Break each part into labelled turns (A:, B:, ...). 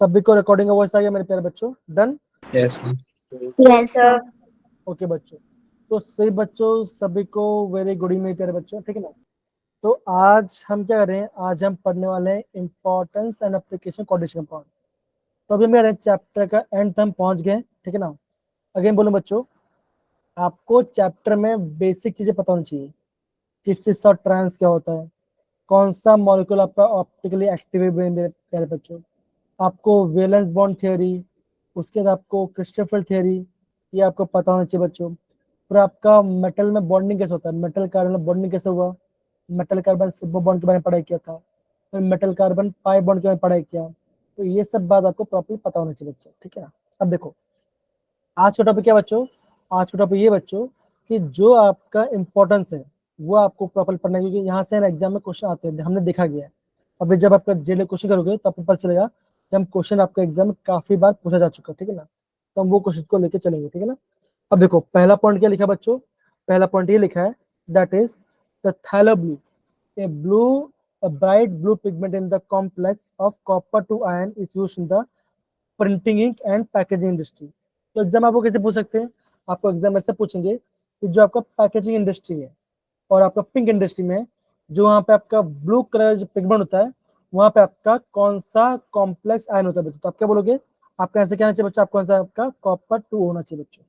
A: सभी को रिकॉर्डिंग का वॉइस आ गया मेरे प्यारे बच्चों? Done?
B: Yes
C: Yes, sir.
A: Okay बच्चों, तो सही बच्चों सभी को वेरी गुड इवनिंग प्यारे बच्चों, ठीक है ना। तो आज हम क्या कर रहे हैं, आज हम पढ़ने वाले हैं importance and application coordination compound. तो अभी मेरे चैप्टर का एंड तक हम पहुंच गए, ठीक है ना। अगेन बोलो बच्चों, आपको चैप्टर में बेसिक चीजें पता होनी चाहिए कि सिस और ट्रांस क्या होता है, कौन सा मॉलिक्यूल आपका ऑप्टिकली एक्टिव है मेरे प्यारे बच्चों, आपको वैलेंस बॉन्ड थ्योरी, उसके बाद आपको क्रिस्टोफर थ्योरी, ये आपको पता होना चाहिए बच्चों। फिर आपका मेटल में बॉन्डिंग कैसे होता है, मेटल कार्बन में बॉन्डिंग कैसे हुआ, मेटल कार्बन सिब्बो बॉन्ड के बारे में पढ़ाई किया था, फिर मेटल कार्बन पाई बॉन्ड के बारे में पढ़ाई किया। तो ये सब बात आपको प्रॉपर्ली पता होना चाहिए बच्चों, ठीक है ना। अब देखो आज का टॉपिक क्या बच्चों, आज का टॉपिक ये बच्चों कि जो आपका इंपॉर्टेंस है वो आपको प्रॉपर पढ़ना है, क्योंकि यहाँ से एग्जाम में क्वेश्चन आते हैं, हमने देखा गया है। अभी जब आपका जेल क्वेश्चन करोगे तो आपको पता चलेगा कि हम क्वेश्चन आपका एग्जाम में काफी बार पूछा जा चुका है, ठीक है ना। तो हम वो क्वेश्चन को लेकर चलेंगे, ठीक है ना। अब देखो पहला पॉइंट क्या लिखा है बच्चों, पहला पॉइंट ये लिखा है that is the phthalo blue, a bright blue pigment in the complex of copper to iron is used in the printing ink and packaging industry. तो एग्जाम आपको कैसे पूछ सकते हैं, आपको एग्जाम ऐसे पूछेंगे कि जो आपका पैकेजिंग इंडस्ट्री है और आपका पिंक इंडस्ट्री में जो वहाँ पे आपका ब्लू कलर जो पिगमेंट होता है वहाँ पे आपका कौन सा कॉम्प्लेक्स आयन होता है बच्चों। तो आप क्या बोलोगे, आपका ऐसे कहना चाहिए बच्चों, आपको कौन सा आपका कॉपर 2 होना चाहिए बच्चों।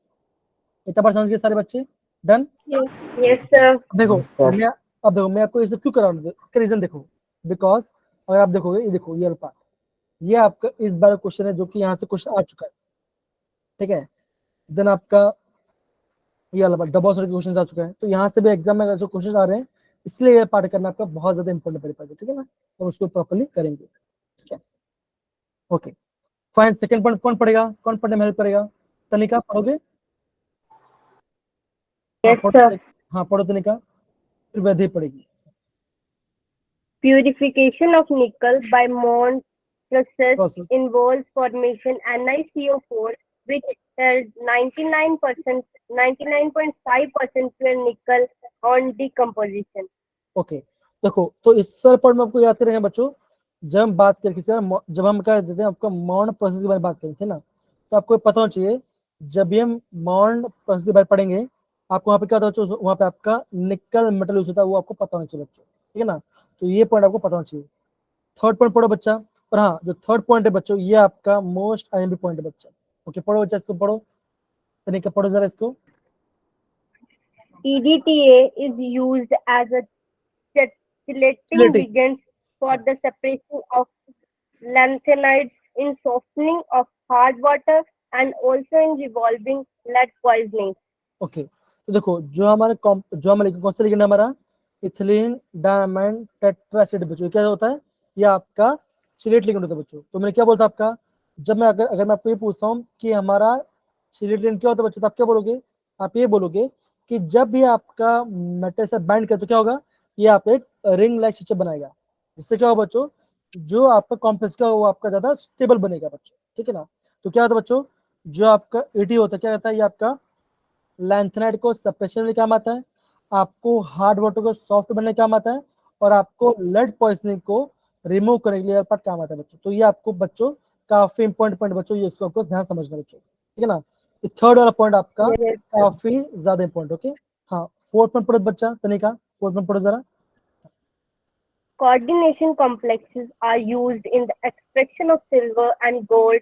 A: इतना बार समझ गए सारे बच्चे? डन?
C: Yes, sir.
A: देखो मैं अब देखो मैं आपको ये सब क्यों करा रहा हूँ, इसका रीजन देखो, बिकॉज अगर आप देखोगे ये देखो ये पार्ट, ये आपका इस बार क्वेश्चन है जो कि यहाँ से क्वेश्चन आ चुका है, ठीक है। देन आपका ये वाला डबल सॉल्व के क्वेश्चन आ चुका है, तो यहाँ से भी एग्जाम में जो क्वेश्चन आ रहे हैं इसलिए ये पार्ट करना आपका बहुत ज्यादा इंपॉर्टेंट मेरे पास, ठीक है ना। और उसको प्रॉपर्ली करेंगे, ठीक है। ओके फाइन, सेकंड पॉइंट कौन पढ़ेगा, कौन पढ़ने में हेल्प करेगा? तनिका पढ़ोगे? हाँ
C: Yes,
A: पढ़ो,
C: sir.
A: हाँ पढ़ो तनिका, फिर वैधि पढ़ेगी।
C: Purification of nickel by Mond process
A: process
C: involves formation NiCO4, which has 99.5% pure nickel on decomposition.
A: Okay देखो, तो इस सर पॉइंट में आपको याद करेंगे बच्चों, जब हम बात करते थे, जब हम क्या देते हैं आपका मॉन्ड प्रोसेस के बारे में बात करते थे ना, तो आपको पता होना चाहिए जब भी हम मॉन्ड प्रोसेस के बारे में पढ़ेंगे आपको वहाँ पे क्या होता है बच्चों, वहाँ पे आपका निकल मेटल यूज होता है, वो आपको पता होना चाहिए बच्चों, ठीक है ना। तो ये पॉइंट आपको पता होना चाहिए। थर्ड पॉइंट पढ़ो बच्चा, और हाँ जो थर्ड पॉइंट है बच्चों ये आपका मोस्ट आईएमपी पॉइंट है बच्चा। ओके पढ़ो बच्चा, इसको पढ़ो तनिका, पढ़ो जरा इसको।
C: EDTA is used as a chelating
A: Chelating.
C: agent for the separation of lanthanides in softening of hard water and also in resolving lead poisoning.
A: Okay तो देखो जो हमारे जो हमारे कौन सा लिगेंड है हमारा, इथिलीन डायमंड टेट्राएसिड बच्चों, क्या होता है ये आपका चिलेट लिगेंड होता है बच्चों। तो मैंने क्या बोलता आपका, जब मैं अगर मैं आपको ये पूछता हूँ कि हमारा चिलेट लिगेंड क्या होता है बच्चों, तो आप क्या बोलोगे, आप ये बोलोगे कि जब भी आपका मेटल से बाइंड करे तो क्या होगा, ये आप एक रिंग लाइक स्ट्रक्चर बनाएगा, जिससे क्या होगा बच्चों, जो आपका कॉम्प्लेक्स का वो आपका ज्यादा स्टेबल बनेगा बच्चों, ठीक है ना। तो क्या होता है बच्चों, जो आपका एटी होता है क्या होता है, ये आपका लैंथेनाइड को सप्रेशन में काम आता है, आपको हार्ड वाटर को सॉफ्ट बनने का काम आता है, और आपको लेड पॉइजनिंग को रिमूव करने के लिए पार्ट काम आता है बच्चों। तो ये आपको बच्चों काफी इंपॉर्टेंट पॉइंट बच्चों, ये इसको आपको ध्यान समझना बच्चों, ठीक है ना। ये थर्ड वाला पॉइंट आपका
C: Yes.
A: काफी ज्यादा इंपॉर्टेंट, ओके। हाँ फोर्थ पॉइंट पढ़ो बच्चा तनिका, फोर्थ पॉइंट पढ़ो जरा।
C: Coordination complexes are used in the extraction of silver and gold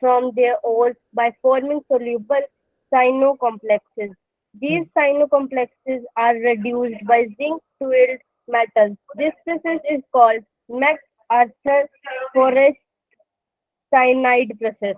C: from their ores by forming soluble cyanocomplexes. These cyanocomplexes are reduced by zinc-filled metals. This process is called MacArthur Forrest cyanide process.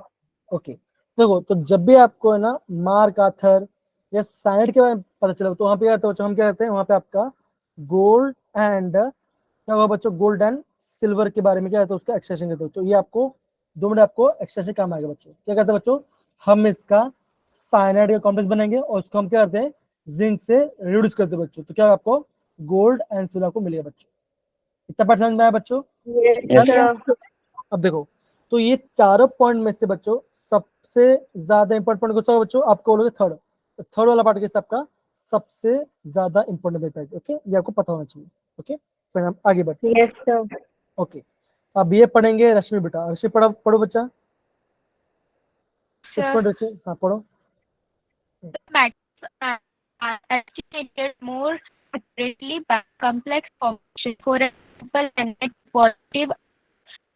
A: Okay देखो, तो जब भी आपको है ना mark author या side के बारे में पता चला तो वहां पे क्या करते हैं बच्चों, हम क्या करते हैं वहां पे आपका गोल्ड एंड क्या होगा बच्चों, गोल्ड एंड सिल्वर के बारे में क्या है तो उसका एक्सट्रैक्शन करते हो। तो ये आपको 2 मिनट आपको एक्सट्रैक्शन काम आएगा बच्चों। क्या करते हैं बच्चों, हम इसका साइनाइड का कॉम्प्लेक्स बनाएंगे और उसको हम क्या करते हैं जिंक से रिड्यूस करते हैं बच्चों। तो क्या आपको गोल्ड एंड सिल्वर को मिलेगा बच्चों। इतना पार्ट समझ में आया बच्चों?
C: Yes,
B: Yes.
C: sir.
A: अब देखो, तो ये चारों पॉइंट में से बच्चों सबसे ज्यादा इंपॉर्टेंट पॉइंट कौन सा होगा बच्चों, आपको बोलोगे थर्ड। तो थर्ड वाला पार्ट कैसे आपका सबसे ज्यादा इंपॉर्टेंट है, ओके ये आपको पता होना चाहिए, ओके। फिर हम आगे बढ़ते हैं,
C: Yes, sir.
A: ओके। अब ये पढ़ेंगे रश्मि बेटा। रश्मि पढ़ो पढ़ो बच्चा।
C: Sure.
A: रश्मि हाँ पढ़ो।
B: Metals are agitated more accurately by complex formation. For example, a net positive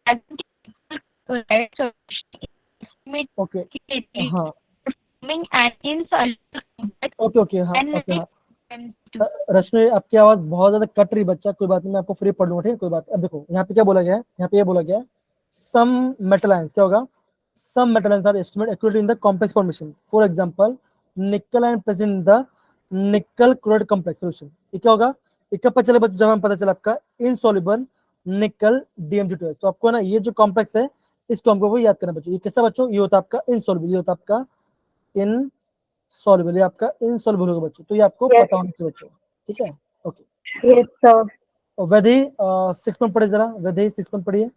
B: identical chloride solution is
A: okay
B: immediately
A: हाँ
B: forming an insoluble complex
A: okay okay हाँ ओके हाँ
B: NH2.
A: रश्मि आपकी आवाज बहुत ज्यादा कट रही बच्चा, कोई बात नहीं, मैं आपको फ्री पढ़ लूंगा, ठीक है कोई बात। अब देखो यहाँ पे क्या बोला गया है, यहाँ पे ये बोला गया है सम मेटल आयंस, क्या होगा, some metal ions are estimate accurate in the complex formation. For example nickel ion present in the nickel chloride complex solution. ये क्या होगा, ये कब पता चला बच्चों, जब हमें पता चला आपका इनसॉल्युबल निकल DMG2S। तो आपको ना ये जो कॉम्प्लेक्स है इसको हमको वो याद करना बच्चों। ये कैसा बच्चों, ये होता है आपका इनसॉल्युबल, ये होता है आपका इनसॉल्युबल, ये आपका इनसॉल्युबल होगा बच्चों। तो ये आपको
C: Yes.
A: पता होना चाहिए बच्चों, ठीक है ओके।
C: Yes, sir.
A: और वैधि 6 पॉइंट पढ़िए जरा, वैधि 6 पॉइंट पढ़िए।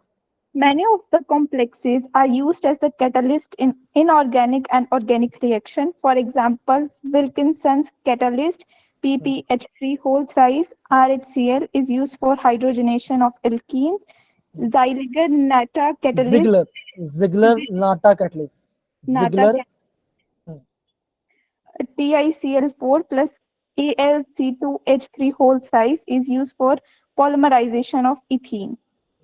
D: Many of the complexes are used as the catalyst in inorganic and organic reaction. For example, Wilkinson's catalyst PPH3 whole thrice RHCl is used for hydrogenation of alkenes. Ziegler-Natta catalyst
A: Ziegler Natta catalyst,
D: Natta
A: Ziegler
D: TiCl4 plus Al(C2H3 whole thrice is used for polymerization of ethene.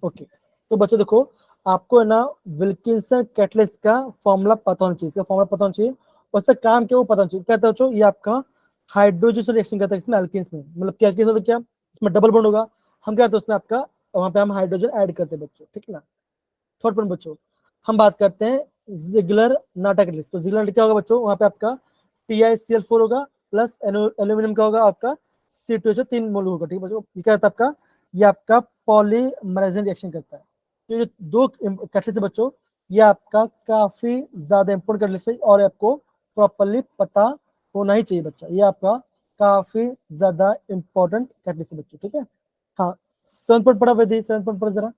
A: Okay. तो बच्चों देखो आपको है ना Wilkinson catalyst का formula पता होना चाहिए, इसका फॉर्मूला पता होना चाहिए और इसका काम क्या वो पता होना चाहिए। क्या बच्चों, ये आपका हाइड्रोजन रिएक्शन करता है इसमें एल्केन्स में, मतलब क्या तो क्या इसमें डबल बॉन्ड होगा, हम क्या करते हैं उसमें आपका, वहां पे हम हाइड्रोजन ऐड करते हैं बच्चों, ठीक है ना। थर्ड पॉइंट बच्चों, हम बात करते हैं जिगलर नाटा कैटलिस्ट। तो जिगलर क्या होगा बच्चों, वहां पे आपका TiCl4 होगा प्लस एल्यूमिनियम का होगा आपका C2H 3 मोल होगा, ठीक है बच्चों। ये क्या होता है आपका, ये आपका पॉलीमराइजेशन रिएक्शन करता है। तो ये दो कैटलिस्ट है बच्चों, ये आपका काफी ज्यादा इंपोर्टेंट कैटलिस्ट है और आपको प्रॉपरली पता होना ही चाहिए बच्चा, ये आपका काफी ज्यादा इंपॉर्टेंट कैटलिस्ट है बच्चों, ठीक है। हाँ 7 पॉइंट पढ़ा वैधि, 7 पॉइंट पढ़ा जरा।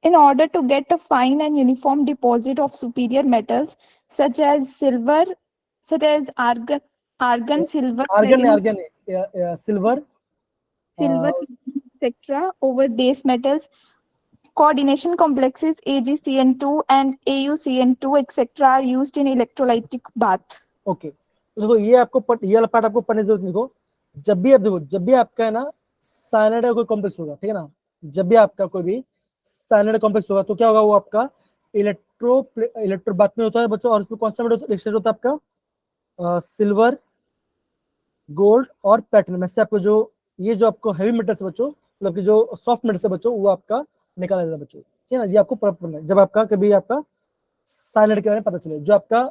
D: In order to get a fine and uniform deposit of superior metals such as silver, such as argon, silver,
A: argon
D: platinum,
A: silver
D: silver, etc., over base metals, coordination complexes AgCN2 and AuCN2, etc., are used in electrolytic bath.
A: Okay. तो देखो ये आपको ये वाला part आपको पढ़ने की जरूरत नहीं। देखो जब भी आप देखो, जब भी आपका है ना साइनाइड का कोई कॉम्प्लेक्स होगा, ठीक है ना, जब भी आपका कोई भी साइनाइड कॉम्प्लेक्स होगा तो क्या होगा, वो आपका इलेक्ट्रो बात में होता है बच्चों। और उसमें कौन सा मेटल होता है आपका, सिल्वर, गोल्ड और प्लेटिनम। ऐसे आपको जो ये जो आपको हैवी मेटल्स है बच्चों, मतलब कि जो सॉफ्ट मेटल्स है बच्चों, वो आपका निकाला जाता है बच्चों, ठीक है ना। ये आपको पढ़ना है जब आपका कभी आपका साइनाइड के बारे में पता चले। जो आपका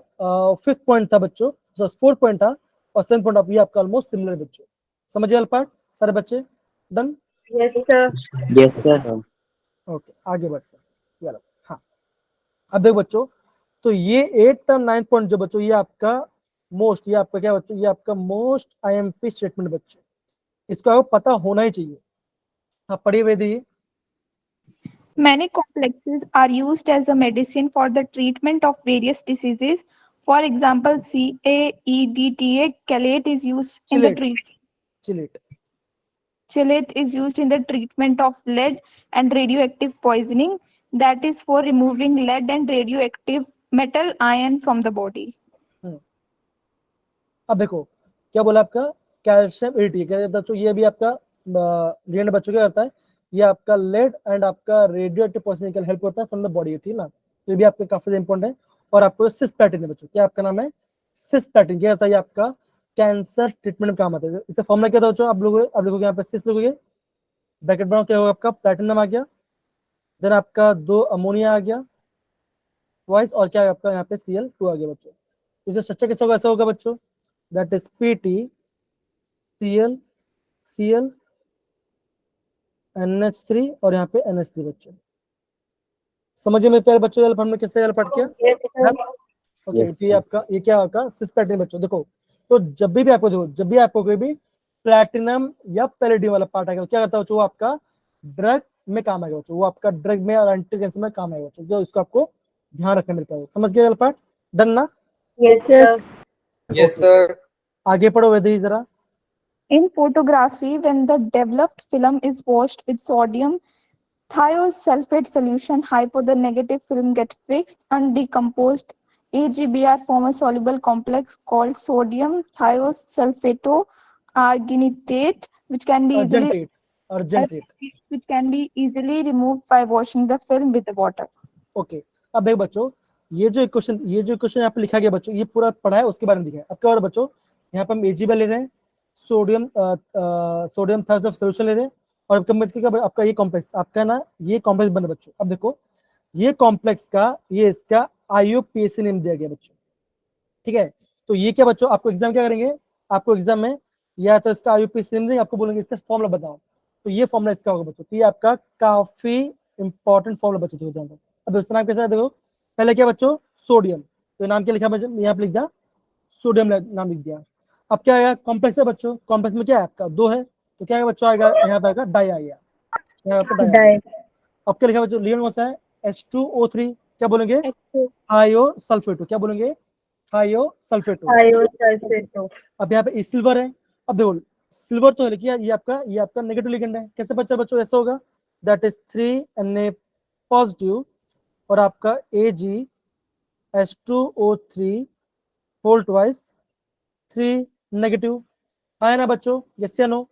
A: 5th पॉइंट था बच्चों, 4th पॉइंट था और 7th पॉइंट आप ये आपका ऑलमोस्ट सिमिलर है बच्चों। समझिए वाला पार्ट सारे बच्चे, done.
C: Yes, sir.
E: Yes, sir.
A: Okay आगे बढ़ते हैं, चलो हाँ। अब देखो बच्चों, तो ये 8th और 9th पॉइंट जो बच्चों, ये आपका मोस्ट, ये आपका क्या बच्चों, ये आपका मोस्ट IMP स्टेटमेंट बच्चों, इसको आपको पता होना ही चाहिए। आप पढ़िए vaidhi.
D: Many complexes are used as a medicine for the treatment of various diseases. For example, CAEDTA chelate is used in the
A: chelate
D: chelate is used in the treatment of lead and radioactive poisoning. That is for removing lead and radioactive metal ion from the body.
A: अब देखो क्या बोला आपका, calcium eighty क्या कहता है बच्चों, ये भी आपका रिएक्टेंट बच्चों क्या करता है, ये आपका लेड एंड आपका रेडियोएक्टिव पॉइजनिंग के हेल्प होता है फ्रॉम द बॉडी, ठीक है ना। तो ये भी आपके काफी इंपॉर्टेंट है। और आपको सिस्प्लेटिन है बच्चों, क्या आपका नाम है, सिस्प्लेटिन, क्या होता है, ये आपका कैंसर ट्रीटमेंट में काम आता है। इससे फॉर्मूला क्या था बच्चों, आप लोग अब लिखोगे यहाँ पे सिस लिखोगे, ब्रैकेट बनाओ, क्या होगा आपका प्लैटिनम आ गया, देन आपका 2 अमोनिया आ गया वाइस, और क्या आपका यहाँ पे Cl2 आ गया बच्चों। तो जो स्ट्रक्चर कैसा होगा, ऐसा होगा बच्चों, that is PT Cl NH3 और यहाँ पे NH3 बच्चों। समझिए मेरे प्यारे बच्चों, हमने कैसे पढ़ किया।
C: Yes, sir.
A: ओके
E: Yes,
A: तो ये आपका ये क्या होगा, सिस्प्लेटिन बच्चों। देखो तो जब भी आपको देखो, जब भी आपको कोई भी प्लैटिनम या पैलेडियम वाला पार्ट आएगा, क्या करता है बच्चों, वो आपका ड्रग में काम आएगा बच्चों, वो आपका ड्रग में और एंटी कैंसर में काम आएगा बच्चों। तो इसको आपको ध्यान रखना मिलता है। समझ गए पार्ट, डन ना।
C: Yes, sir.
F: Yes, sir.
A: आगे पढ़ो वैधि जरा।
D: In photography, when the developed film is washed with sodium Thiosulfate solution, hypo the negative film get fixed and decomposed. AgBr form a soluble complex called sodium thiosulfato arginitate, which can be easily
A: argentate
D: which can be easily removed by washing the film with water.
A: Okay. अब देखो बच्चों, ये जो equation यहाँ पे लिखा गया बच्चों, ये पूरा पढ़ा है, उसके बारे में लिखा है। अब क्या हो रहा है बच्चों, यहाँ पे हम AgBr ले रहे हैं, सोडियम थायोसल्फेट सॉल्यूशन ले रहे हैं, और आपका ये कॉम्प्लेक्स आपका ना, ये कॉम्प्लेक्स बना बच्चों। अब देखो ये कॉम्प्लेक्स का ये इसका IUPAC नेम दिया गया बच्चों, ठीक है। तो ये क्या बच्चों, आपको एग्जाम क्या करेंगे, आपको एग्जाम में या तो इसका IUPAC नेम देंगे, आपको बोलेंगे इसका फॉर्मूला बताओ, तो ये फॉर्मूला इसका होगा बच्चों। तो ये आपका काफी इंपॉर्टेंट फॉर्मूला बच्चों एग्जाम में। अब इसका नाम कैसा है देखो, पहले क्या बच्चों, सोडियम, तो नाम क्या लिखा बच्चों, यहाँ पे लिख दिया सोडियम, नाम लिख दिया। अब क्या आएगा, कॉम्प्लेक्स है बच्चों, कॉम्प्लेक्स में क्या है आपका 2 है, तो क्या आएगा बच्चों, आएगा यहाँ पे आएगा डाई आ गया, यहाँ पे डाई आ गया। अब क्या लिखा बच्चों, लिगेंड कौन सा है, H2O3, क्या बोलेंगे, थायोसल्फेटो, क्या बोलेंगे, थायोसल्फेटो। अब यहाँ पे सिल्वर है, अब देखो सिल्वर तो है, लेकिन ये आपका नेगेटिव लिगेंड है, कैसे बच्चों ऐसा होगा, दैट इज 3Na पॉजिटिव, और आपका AgH2O3 होल ट्वाइस 3 नेगेटिव, है ना बच्चों, यस या नो,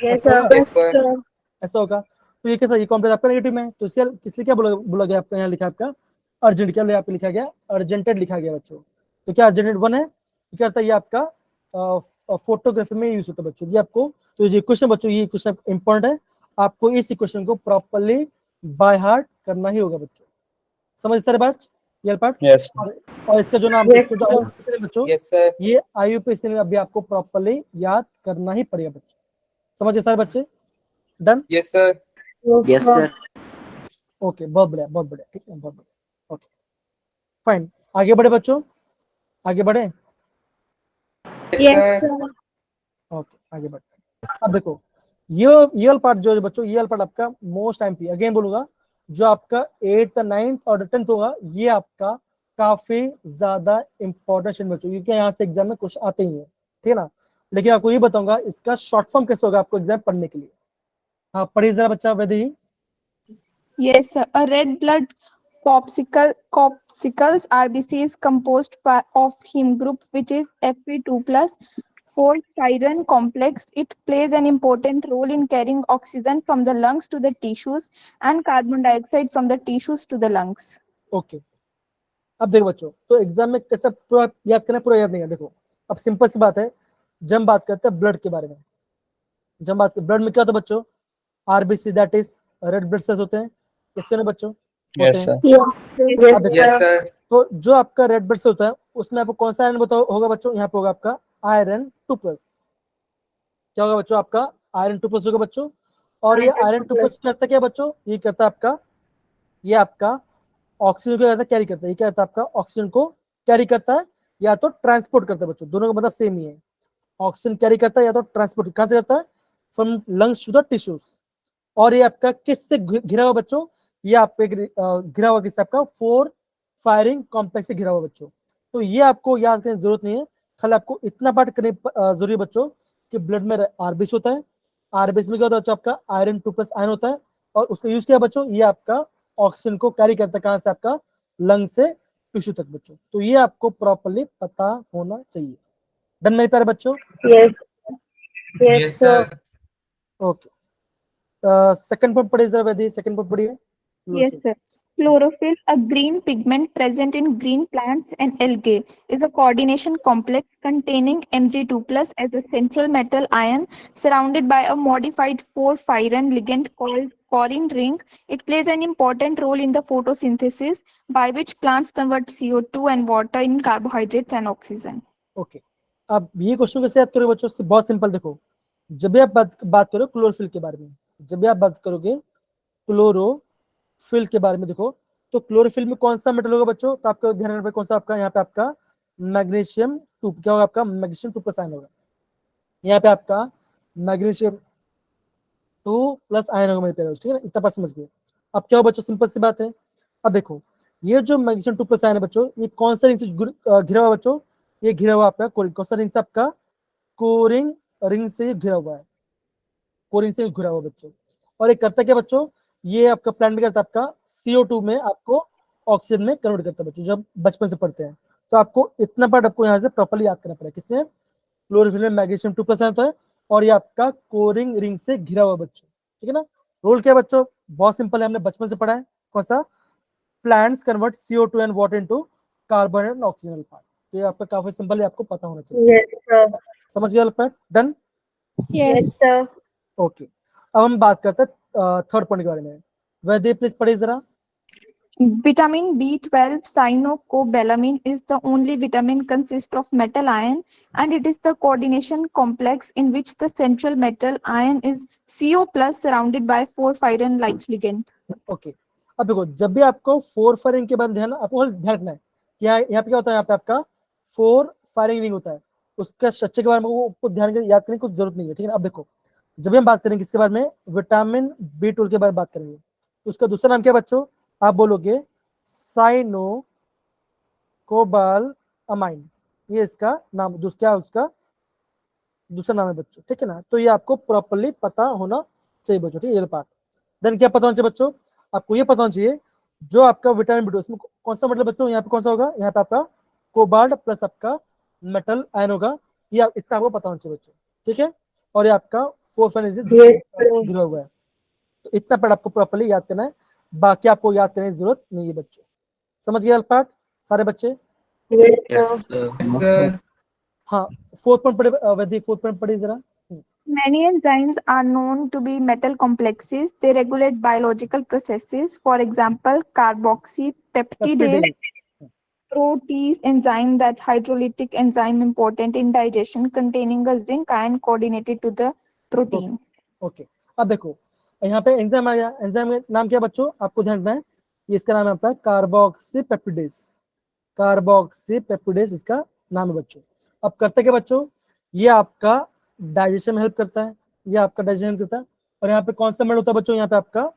A: ऐसा होगा। तो ये कैसा, ये कॉम्प्लेक्स आपका नेगेटिव में है, तो इसलिए क्या बोला गया आपका, यहाँ लिखा आपका अर्जेंट, क्या यहाँ पे लिखा गया, अर्जेंटेड लिखा गया बच्चों। तो क्या अर्जेंटेड 1 है, तो क्या होता है, ये आपका फोटोग्राफी में यूज होता है बच्चों। ये आपको, तो ये क्वेश्चन बच्चों, ये क्वेश्चन इंपॉर्टेंट है, आपको इस इक्वेशन को प्रॉपर्ली बाय हार्ट करना ही होगा बच्चों। समझ सारे बात, ये पार्ट।
E: Yes.
A: और इसका जो नाम इसको जो IUPAC है बच्चों,
E: Yes, sir.
A: ये IUPAC में अभी आपको प्रॉपर्ली याद करना ही पड़ेगा बच्चों। समझे सारे बच्चे, done,
E: Yes, sir.
F: Yes, sir.
A: Okay, बहुत बढ़िया ठीक है, बहुत बढ़िया, ओके फाइन। आगे बढ़े बच्चों, आगे बढ़े,
E: Yes, sir.
A: ओके आगे बढ़ते हैं। अब देखो ये वाला पार्ट जो है बच्चों, ये वाला पार्ट आपका मोस्ट MP, अगेन बोलूंगा, जो आपका 8th 9th और 10th होगा, ये आपका काफी ज्यादा इंपॉर्टेंट बच्चों, क्योंकि यहाँ से एग्जाम में कुछ आते ही है, ठीक है ना। लेकिन आपको ये बताऊंगा इसका शॉर्ट फॉर्म कैसे होगा आपको एग्जाम पढ़ने के लिए। हाँ पढ़िए जरा बच्चा Vaidehi.
D: Yes, sir. A red blood corpuscles RBC is composed of heme group, which is Fe2 plus 4 iron complex. It plays an important role in carrying oxygen from the lungs to the tissues and carbon dioxide from the tissues to the lungs.
A: Okay, अब देखो बच्चों, तो exam में कैसा पूरा याद करना, पूरा याद नहीं है। देखो अब सिंपल सी बात है, जब हम बात करते हैं ब्लड के बारे में, जब बात करते ब्लड में क्या होता है बच्चों, RBC that is red blood cells होते हैं, किससे नहीं बच्चों,
E: Yes, sir.
A: अब
E: Yes, sir.
A: तो जो आपका रेड ब्लड सेल होता है उसमें आपको कौन सा आयरन बताओ होगा बच्चों, यहाँ पे होगा आपका आयरन 2+, क्या होगा बच्चों, आपका आयरन 2+ होगा बच्चों। और ये आयरन 2+ करता क्या बच्चों, ये करता आपका, ये आपका ऑक्सीजन को क्या करता है, कैरी करता है, ये क्या करता है आपका ऑक्सीजन को कैरी करता है या तो ट्रांसपोर्ट करता है बच्चों, दोनों का मतलब सेम ही है, ऑक्सीजन कैरी करता है या तो ट्रांसपोर्ट कहां से करता है, from lungs to the tissues. और ये आपका किससे घिरा हुआ बच्चों, ये आप पे घिरा हुआ किससे, आपका 4 फायरिंग कॉम्प्लेक्स से घिरा हुआ बच्चों। तो ये आपको याद करने की जरूरत नहीं है, खाली आपको इतना पार्ट करने जरूरी है बच्चों कि ब्लड में RBC होता है, RBC में क्या होता है बच्चों, आपका आयरन 2+ आयरन होता है, और उसका यूज क्या बच्चों, ये आपका ऑक्सीजन को कैरी करता है कहां से, आपका लंग से टिश्यू तक बच्चों। तो ये आपको प्रॉपर्ली पता होना चाहिए। डन मेरे प्यारे बच्चों,
E: Yes, sir.
A: Okay. Second point पढ़िए जरा वैदिक, सेकंड पॉइंट पढ़िए।
D: Yes, sir. Chlorophyll, a green pigment present in green plants and algae, is a coordination complex containing Mg2 plus as a central metal ion surrounded by a modified 4-furan ligand called corrin ring. It plays an important role in the photosynthesis by which plants convert CO2 and water in carbohydrates and oxygen.
A: Okay, अब ये question कैसे याद करोगे बच्चों, बहुत simple. देखो जब भी आप बात करो क्लोरोफिल के बारे में, जब भी आप बात करोगे क्लोरोफिल के बारे में, देखो तो क्लोरोफिल में कौन सा मेटल होगा बच्चों, तो आपका ध्यान रखना कौन सा, आपका यहाँ पे आपका मैग्नीशियम 2, क्या होगा आपका मैग्नीशियम 2+ आयन होगा, यहाँ पे आपका मैग्नीशियम 2+ आयन होगा मेरे प्यारे, ठीक है ना, इतना बात समझ गए। अब क्या हो बच्चों, सिंपल सी बात है। अब देखो ये जो मैग्नीशियम 2+ आयन है बच्चों, ये कौन सा रिंग से घिरा हुआ बच्चों, ये घिरा हुआ आपका कोरिंग, कौन सा रिंग से, आपका कोरिंग रिंग से घिरा हुआ है, कोरिंग से घिरा हुआ बच्चों। और ये करता क्या बच्चों, ये आपका प्लांट करता है आपका CO2 में आपको ऑक्सीजन में कन्वर्ट करता है बच्चों, जब बचपन से पढ़ते हैं। तो आपको इतना पार्ट आपको यहाँ से प्रॉपर्ली याद करना पड़ेगा। किसमें? क्लोरोफिल में मैग्नीशियम 2% होता है और ये आपका कोरिंग रिंग से घिरा हुआ बच्चों, ठीक है ना। रोल क्या है बच्चों? बहुत सिंपल है, हमने बचपन से पढ़ा है। कौन सा? Plants convert CO2 and water into carbon and oxygen part. तो ये आपका काफी सिंपल है, आपको पता होना चाहिए।
C: Yes, sir.
A: समझ गया part? Done.
C: Yes,
D: Yes.
C: sir.
A: Okay, अब हम बात करते हैं थर्ड पॉइंट के बारे में। वैद्य प्लीज पढ़िए जरा।
D: Vitamin B12 cyanocobalamin is the only vitamin consists of metal ion, and it is the coordination complex in which the central metal ion is CO plus surrounded by 4 like ligand.
A: Okay, अब देखो, जब भी आपको 4 firing के बारे में ध्यान आपको ध्यान रखना है कि यहाँ पे क्या होता है, यहाँ पे आपका 4 फायरिंग रिंग होता है। उसका स्ट्रक्चर के बारे में आपको ध्यान याद करने की कुछ जरूरत नहीं है, ठीक है ना। अब देखो, जब भी हम बात करेंगे इसके बारे में, विटामिन B12 के बारे में बात करेंगे, तो उसका दूसरा नाम क्या है बच्चों? आप बोलोगे साइनो कोबाल अमाइन, ये इसका नाम, जो क्या है उसका दूसरा नाम है बच्चों, ठीक है ना। तो ये आपको प्रॉपर्ली पता होना चाहिए बच्चों, ठीक है, ये पार्ट। देन क्या पता होना चाहिए बच्चों? आपको ये पता होना चाहिए जो आपका विटामिन B12 इसमें कौन सा मतलब बच्चों, यहाँ पे कौन सा होगा? यहाँ पे आपका कोबाल्ट प्लस आपका मेटल आयन होगा। ये इतना आपको पता होना चाहिए बच्चों, ठीक है। और ये आपका 4 फाइनेंस
C: Yes, sir.
A: जुड़ा हुआ है। तो इतना पार्ट आपको प्रॉपर्ली याद करना है, बाकी आपको याद करने की जरूरत नहीं है बच्चों। समझ गए पार्ट सारे बच्चे?
C: Yes, sir.
E: Yes, sir.
A: हाँ, 4 पॉइंट पढ़े वैदिक, 4 पॉइंट पढ़िए जरा।
D: Many enzymes are known to be metal complexes. They regulate biological processes. For example, carboxypeptidase, protease enzyme, that hydrolytic enzyme important in digestion, containing a zinc ion coordinated to the protein.
A: Okay, अब देखो यहाँ पे enzyme आ गया। Enzyme का नाम क्या है बच्चों? आपको ध्यान रखना है, ये इसका नाम है आपका कार्बोक्सीपेप्टिडेज। कार्बोक्सीपेप्टिडेज इसका नाम है बच्चों। अब करते क्या बच्चों? ये आपका डाइजेशन में हेल्प करता है, ये आपका डाइजेशन हेल्प करता है। और यहाँ पे कौन सा मेटल होता है बच्चों? यहाँ पे आपका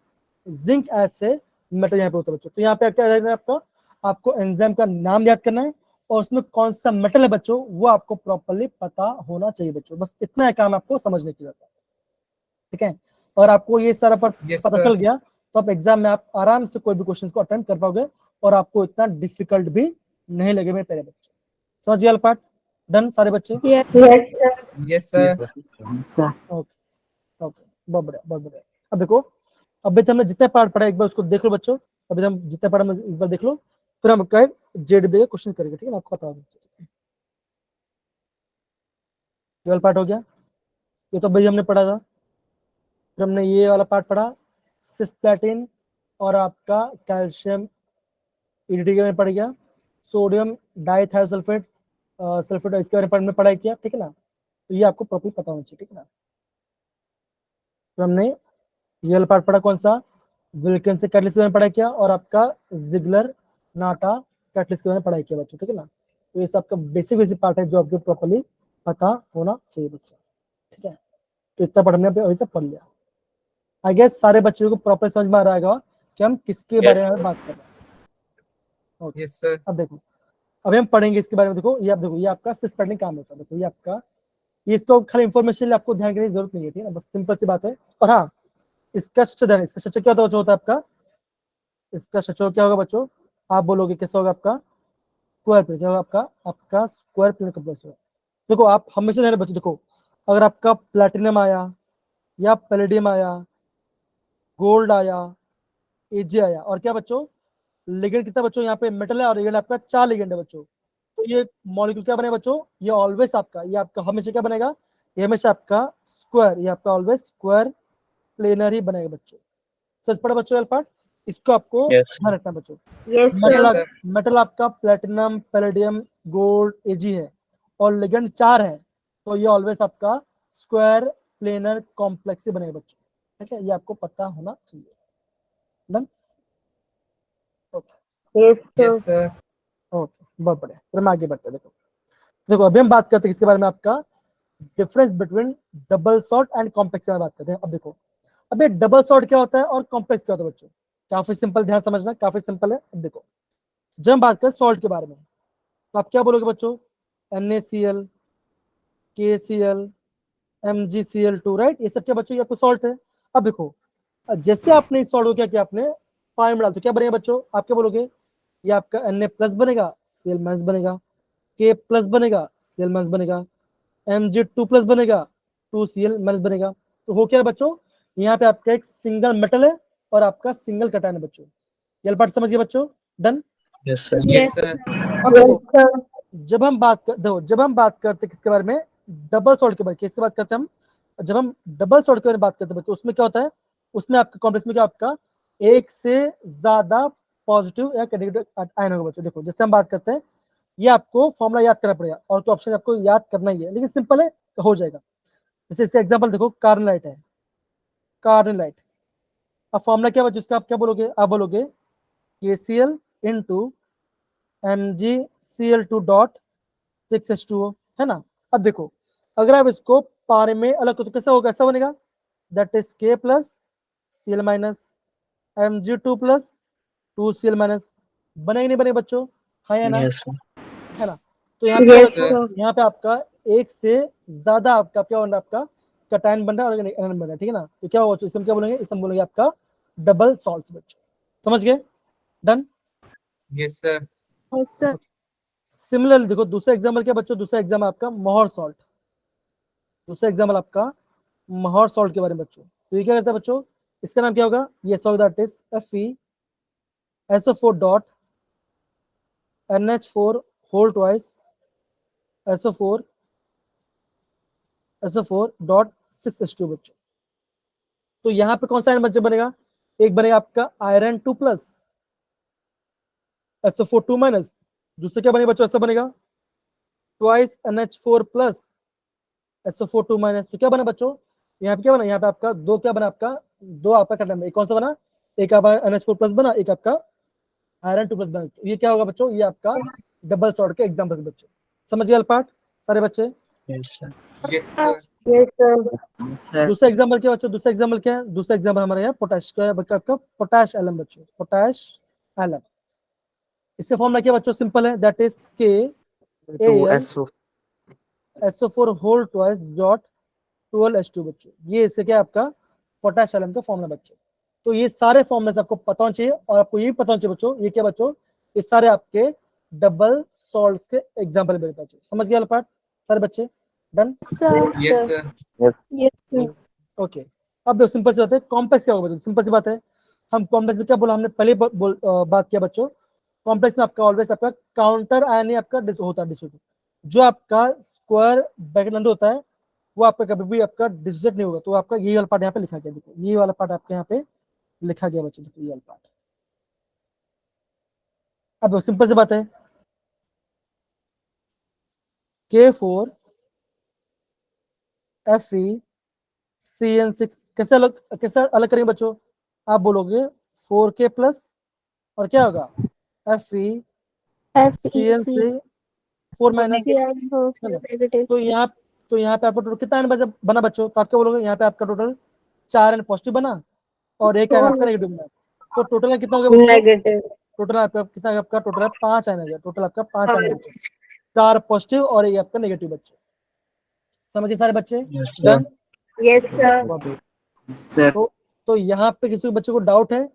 A: जिंक एसिड मेटल यहाँ पे होता है बच्चों। तो यहाँ पे क्या है आपका, आपको एंजाइम का नाम याद करना है और उसमें कौन सा मेटल है बच्चों, वो आपको प्रॉपर्ली पता होना चाहिए बच्चों। बस इतना है काम आपको समझने की जरूरत है, ठीक है। और आपको ये सारा पर
E: Yes,
A: पता
E: sir.
A: चल गया तो आप एग्जाम में आप आराम से कोई भी क्वेश्चन को अटेम्प्ट कर पाओगे और आपको इतना डिफिकल्ट भी नहीं लगे मेरे प्यारे बच्चे। समझ गया पार्ट? डन सारे बच्चे?
C: Yes, sir.
E: Yes, sir.
A: Okay okay, बहुत बढ़िया बहुत बढ़िया। अब देखो, अभी तो हमने जितने पार्ट पढ़ा एक बार उसको देख लो बच्चों। अभी तो हम जितने पार्ट हम एक बार देख लो, फिर हम क्या JDB का क्वेश्चन करेंगे, ठीक है ना। आपको पता होगा पार्ट हो गया, ये तो भाई हमने पढ़ा था। फिर हमने ये वाला पार्ट पढ़ा, सिस्प्लेटिन और आपका कैल्शियम EDT के बारे में पढ़ गया, सोडियम डाइथायोसल्फेट सल्फेट इसके बारे में पढ़ाई किया, ठीक है ना। तो ये आपको प्रॉपर्ली पता होना चाहिए, ठीक है ना। तो हमने ये वाला पार्ट पढ़ा, कौन सा? विल्किंसन कैटलिस्ट के बारे में पढ़ाई किया और आपका जिगलर नाटा कैटलिस्ट के बारे में पढ़ाई किया बच्चों, ठीक है ना। तो ये सब आपका बेसिक पार्ट है जो आपको प्रॉपर्ली पता होना चाहिए बच्चा, ठीक है। तो इतना पढ़ हमने अभी तक पढ़ लिया। आई गेस सारे बच्चों को प्रॉपर समझ में आ रहा होगा कि हम किसके बारे में बात कर रहे हैं।
E: Yes, sir.
A: अब देखो, अभी हम पढ़ेंगे इसके बारे में। देखो ये, आप देखो ये आपका सिस्पेंडिंग काम होता है। देखो ये आपका, ये इसको खाली इंफॉर्मेशन आपको ध्यान करने की जरूरत नहीं है, ठीक है ना, बस सिंपल सी बात है। और हाँ, इसका स्ट्रक्चर, इसका स्ट्रक्चर क्या होता है आपका? इसका स्ट्रक्चर क्या होगा बच्चों? आप बोलोगे कैसा होगा आपका? Square plane. क्या होगा आपका? आपका स्क्वायर प्लेन कॉम्प्लेक्स होगा। देखो आप हमेशा ध्यान बच्चों, देखो अगर आपका प्लैटिनम आया या पैलेडियम आया, गोल्ड आया, एजे आया, और क्या बच्चों लिगेंड कितना बच्चों? यहाँ पे मेटल है और लिगेंड आपका 4 लिगेंड है बच्चों। तो ये मॉलिक्यूल क्या बनेगा बच्चों? ये ऑलवेज आपका, ये आपका हमेशा क्या बनेगा? ये हमेशा आपका स्क्वायर, ये आपका ऑलवेज स्क्वायर प्लेनर ही बनेगा बच्चों। सच पड़ा बच्चों ये पार्ट? इसको आपको ध्यान रखना बच्चों।
C: Yes,
A: metal
C: sir.
A: मेटल आपका प्लेटिनम पैलेडियम गोल्ड एजी है और लिगेंड 4 है, तो ये ऑलवेज आपका स्क्वायर प्लेनर कॉम्प्लेक्स ही बनेगा बच्चों, ठीक है। ये आपको पता होना चाहिए। Done? Okay
C: Yes, sir.
E: Yes, sir.
A: Okay, बहुत बढ़िया। फिर हम आगे बढ़ते हैं। देखो देखो अभी हम बात करते हैं किसके बारे में? आपका difference between double salt and complex के बारे में बात करते हैं। अब देखो, अभी डबल सॉल्ट क्या होता है और कॉम्प्लेक्स क्या होता है बच्चों? काफी सिंपल, ध्यान समझना, काफी सिंपल है। अब देखो, जब हम बात करें सॉल्ट के बारे में तो आप क्या बोलोगे बच्चों? NaCl, KCl, MgCl2, right? ये सब क्या बच्चों? ये आपको सॉल्ट है। अब देखो, जैसे आपने इस सॉल्व को क्या किया, आपने पानी में डाला तो क्या बनेगा बच्चों, आप क्या बोलोगे, ये आपका Na प्लस बनेगा, Cl माइनस बनेगा, K प्लस बनेगा, Cl माइनस बनेगा, Mg2 प्लस बनेगा, 2Cl माइनस बनेगा। तो हो क्या बच्चों, यहाँ पे आपका एक सिंगल मेटल है और आपका सिंगल कटायन है बच्चों। ये पार्ट समझिए बच्चों, done.
E: Yes, sir. Yes, sir.
A: अब देखो, जब हम बात करते हैं किसके बारे में, डबल सॉल्ट के बारे में, किसकी बात करते हैं हम, जब हम डबल सॉल्ट के बारे में बात करते हैं बच्चों, उसमें क्या होता है, उसमें आपका कॉम्प्लेक्स में क्या आपका एक से ज्यादा पॉजिटिव या नेगेटिव आयन होगा बच्चों। देखो जैसे हम बात करते हैं, ये आपको फॉर्मूला याद करना पड़ेगा और तो ऑप्शन आपको याद करना ही है, लेकिन सिंपल है तो हो जाएगा। जैसे इसका एग्जांपल देखो, कार्बन लाइट है, कार्बन लाइट। अब फॉर्मूला क्या बच्चों, इसका आप क्या बोलोगे, आप बोलोगे KCl into MgCl2 dot 6H2O, है ना। अब देखो, अगर आप इसको पानी में अलग करो तो कैसा होगा, ऐसा बनेगा, that is K plus Cl minus Mg2 plus 2Cl minus, बनेगा नहीं बनेगा बच्चों, हाँ या ना,
E: Yes, sir.
A: है ना। तो यहाँ पे
C: Yes,
A: बच्चों,
C: sir.
A: यहाँ पे आपका एक से ज्यादा आपका क्या बन रहा है, आपका कटायन बन रहा है और आयन बन रहा है, ठीक है ना। तो क्या होगा, इसमें क्या बोलेंगे, इसमें बोलेंगे आपका डबल सॉल्ट बच्चों, समझ गए, done.
E: Yes, sir.
D: Yes, sir.
A: Similarly देखो दूसरा एग्जाम्पल क्या बच्चों, दूसरा एग्जाम्पल आपका मोहर सॉल्ट, दूसरा एग्जाम्पल आपका मोहर सॉल्ट के बारे में बच्चों। तो ये क्या करता है बच्चों, इसका नाम क्या होगा, ये salt that is FeSO4 dot NH4 whole twice SO4 dot 6H2 बच्चों। तो यहाँ पे कौन सा आयन बच्चे बनेगा, एक बनेगा आपका आयरन 2 प्लस SO4 2 माइनस, दूसरा क्या बनेगा बच्चों, ऐसा बनेगा twice NH4 plus SO4 2 minus. तो क्या बना बच्चों, यहाँ पे क्या बना, यहाँ पे आपका दो क्या बना, आपका दो आपका कटन, एक कौन सा बना, एक आपका NH4 प्लस बना, एक आपका आयरन 2 प्लस बना। तो ये क्या होगा बच्चों, ये आपका डबल सॉल्ट के एग्जांपल्स बच्चों, समझ गए पार्ट सारे बच्चे।
E: Yes, sir. Yes, sir.
C: Yes, sir.
A: दूसरा एग्जांपल क्या बच्चों, दूसरा एग्जांपल क्या है, दूसरा एग्जांपल हमारा है पोटैश का, आपका पोटैश एलम बच्चों, पोटैश एलम। इससे फॉर्मूला क्या बच्चों, सिंपल है, that is KAlSO4 whole twice dot 12H2 बच्चों। ये इससे क्या आपका पोटैश एलम का फॉर्मूला बच्चों। तो ये सारे फॉर्मूले आपको पता होना चाहिए और आपको ये पता होना चाहिए बच्चों, ये क्या बच्चों, ये सारे आपके डबल सॉल्ट्स के एग्जांपल मेरे बच्चों, समझ गया पार्ट सारे बच्चे, done.
D: Sir.
E: Yes, sir.
D: Yes, sir.
A: Okay, अब देखो सिंपल सी बात है, कॉम्प्लेक्स क्या होगा बच्चों, सिंपल सी बात है, हम कॉम्प्लेक्स में क्या बोला, हमने पहले बात किया बच्चों, कॉम्प्लेक्स में आपका ऑलवेज आपका काउंटर आयन ही आपका होता है, डिसोसिएट। जो आपका स्क्वायर ब्रैकेट अंदर होता है वो आपका कभी भी आपका डिसोसिएट नहीं होगा। तो आपका ये वाला पार्ट यहाँ पे लिखा गया, देखो ये वाला पार्ट आपके यहाँ पे लिखा गया बच्चों, देखो ये वाला पार्ट। अब सिंपल सी बात है, K4 FeCN6 कैसे अलग करेंगे बच्चों, आप बोलोगे 4K प्लस और क्या होगा FeCN3 4 माइनस,
D: Negative.
A: तो यहाँ पे आपका टोटल कितना आयन बना बच्चों, तो आप क्या बोलोगे, यहाँ पे आपका टोटल 4 आयन पॉजिटिव बना और एक आयन आपका नेगेटिव बना। तो टोटल कितना हो गया बच्चों,
C: Negative.
A: टोटल आपका कितना, आपका टोटल 5 आयन आ गया, टोटल आपका 5 आयन बच्चों, 4 पॉजिटिव और एक आपका नेगेटिव बच्चों, समझिए सारे बच्चे,
E: Yes, sir.
A: Done.
C: Yes, sir.
E: Sir.
A: तो यहाँ पे किसी बच्चे को डाउट है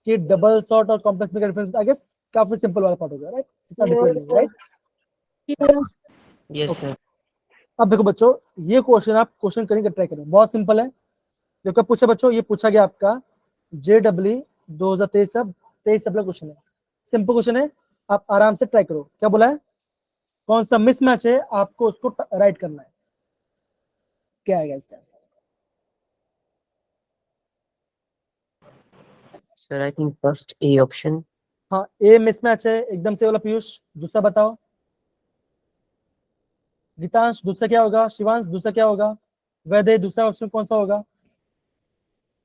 A: कि डबल सॉल्ट और कॉम्प्लेक्स में क्या डिफरेंस, आई गेस काफी सिंपल वाला पार्ट हो गया, राइट, इतना डिफरेंट नहीं, right.
D: Yes.
E: Yes,
A: Okay.
E: sir.
A: अब देखो बच्चों, ये क्वेश्चन आप क्वेश्चन करेंगे, ट्राई करें, बहुत सिंपल है। देखो पूछा बच्चों, ये पूछा गया आपका JEE 2023 वाला क्वेश्चन है, सिंपल क्वेश्चन है, आप आराम से ट्राई करो। क्या बोला है, कौन सा मिसमैच है आपको उसको राइट करना है, क्या आएगा इसका answer.
F: Sir, I think first A option.
A: हाँ, ए मिसमैच है, एकदम से वाला पीयूष। दूसरा बताओ गीतांश, दूसरा क्या होगा, शिवांश दूसरा क्या होगा, वैदे दूसरा ऑप्शन कौन सा होगा,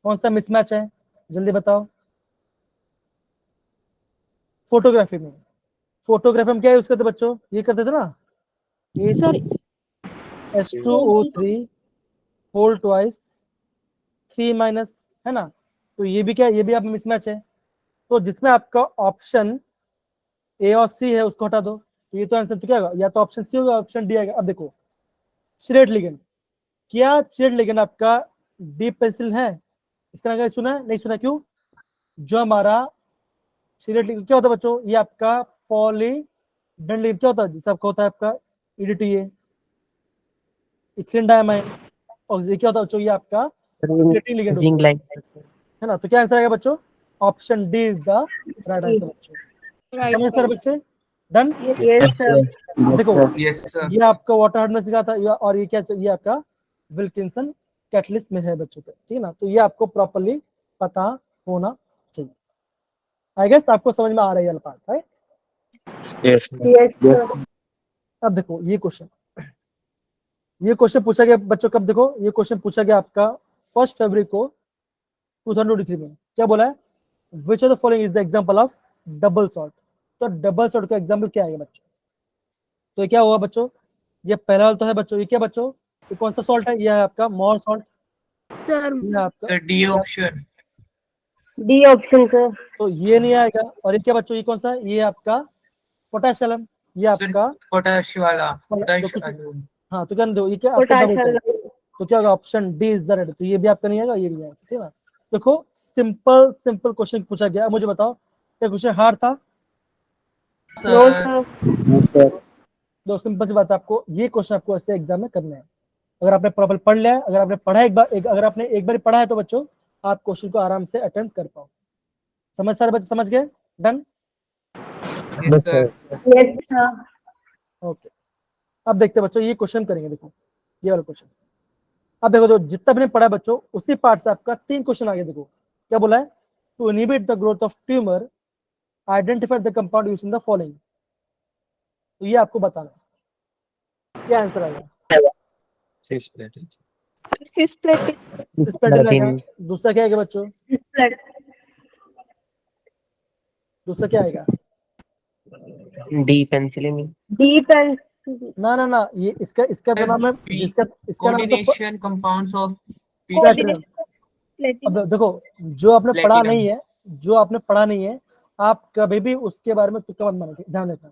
A: कौन सा मिसमैच है, जल्दी बताओ। फोटोग्राफी में, फोटोग्राफी में क्या यूज करते बच्चों, ये करते थे ना,
D: Sir.
A: H2O3 whole twice 3 minus, है ना। तो ये भी क्या, ये भी आप मिसमैच है। तो जिसमें आपका ऑप्शन ए और सी है उसको हटा दो, तो ये तो आंसर तो क्या होगा, या तो ऑप्शन सी होगा, ऑप्शन डी आएगा। अब देखो चिरेट लिगेंड, क्या चिरेट लिगेंड आपका डीप पेंसिल है, इसका नाम सुना है? नहीं सुना, क्यों? जो हमारा सिगरेट क्या होता है बच्चों? ये आपका पॉलीडेंड्राइट क्या होता है? जिससे आपका होता है आपका EDTA, इथिलीन डायमाइन। और ये क्या होता है बच्चों? ये आपका सिगरेटिंग लिगेंड होता
F: Ring light.
A: है ना। तो क्या आंसर आएगा बच्चों? Option D is the right answer बच्चों।
D: Right.
A: समझ सर बच्चे? डन।
C: Yes, sir.
A: देखो
E: Yes, sir.
A: ये आपका वाटर हार्ड में सिखा था और ये क्या? ये आपका विल्किंसन कैटलिस्ट में है बच्चों पे, ठीक है ना। तो ये आपको प्रॉपर्ली पता होना चाहिए। आई गेस आपको समझ में आ रही है part, right?
E: Yes.
C: Yes, sir.
A: अब देखो ये क्वेश्चन पूछा गया बच्चों कब? देखो ये क्वेश्चन पूछा गया आपका 1 फरवरी को 2023 में। क्या बोला है? Which of the following is the example of double salt. तो डबल सॉल्ट का एग्जांपल क्या है बच्चों? तो ये क्या हुआ बच्चों? ये पहला वाला तो है बच्चों, ये क्या बच्चों? ये कौन सा सॉल्ट है? ये है आपका मोर सॉल्ट। ये आपका
E: Sir, D option.
C: D option, sir.
A: तो ये नहीं आएगा। और ये क्या बच्चों? ये कौन सा है? ये आपका पोटेशियम। ये
E: Sir,
A: आपका
E: potash wala.
A: तो
E: Potash
A: कुछ
E: alone.
A: हाँ, तो क्या दो? ये क्या आपका डबल
C: Potassium.
A: सॉल्ट। तो क्या होगा? Option D is the right. तो ये भी आपका नहीं आएगा, ये भी आएगा, ठीक है ना। देखो सिंपल सिंपल क्वेश्चन पूछा गया। मुझे बताओ क्या क्वेश्चन हार्ड था?
C: No,
E: Sir,
C: sir.
A: दो सिंपल सी बात है, आपको ये क्वेश्चन आपको ऐसे एग्जाम में करना है। अगर आपने प्रॉपर पढ़ लिया है, अगर आपने पढ़ा अगर आपने एक बार पढ़ा है तो बच्चों आप क्वेश्चन को आराम से अटेम्प्ट कर पाओ। समझ सारे बच्चे समझ गए? Done.
E: yes, sir.
C: Yes, sir.
A: Okay, अब देखते हैं बच्चों ये क्वेश्चन करेंगे। देखो ये वाला क्वेश्चन। अब देखो जो जितना भी पढ़ा है बच्चों उसी पार्ट से आपका 3 क्वेश्चन आगे। देखो क्या बोला है? To inhibit the growth of tumour identify the compound used in the following. तो ये आपको बताना है। क्या आंसर आएगा?
D: Cisplatin.
A: सिस्पेंडिन आएगा। दूसरा क्या आएगा बच्चों?
C: Blood.
A: दूसरा क्या आएगा?
F: D penicillin.
C: D pen.
A: ना ना ना, ये इसका इसका तो नाम है
E: P.
A: जिसका इसका नाम तो
E: Coordination compounds of
A: platinum.
C: Platinum.
A: अब देखो जो आपने पढ़ा
E: Platinum.
A: नहीं है, जो आपने पढ़ा नहीं है आप कभी भी उसके बारे में तुक्का मत मारना, ध्यान रखना,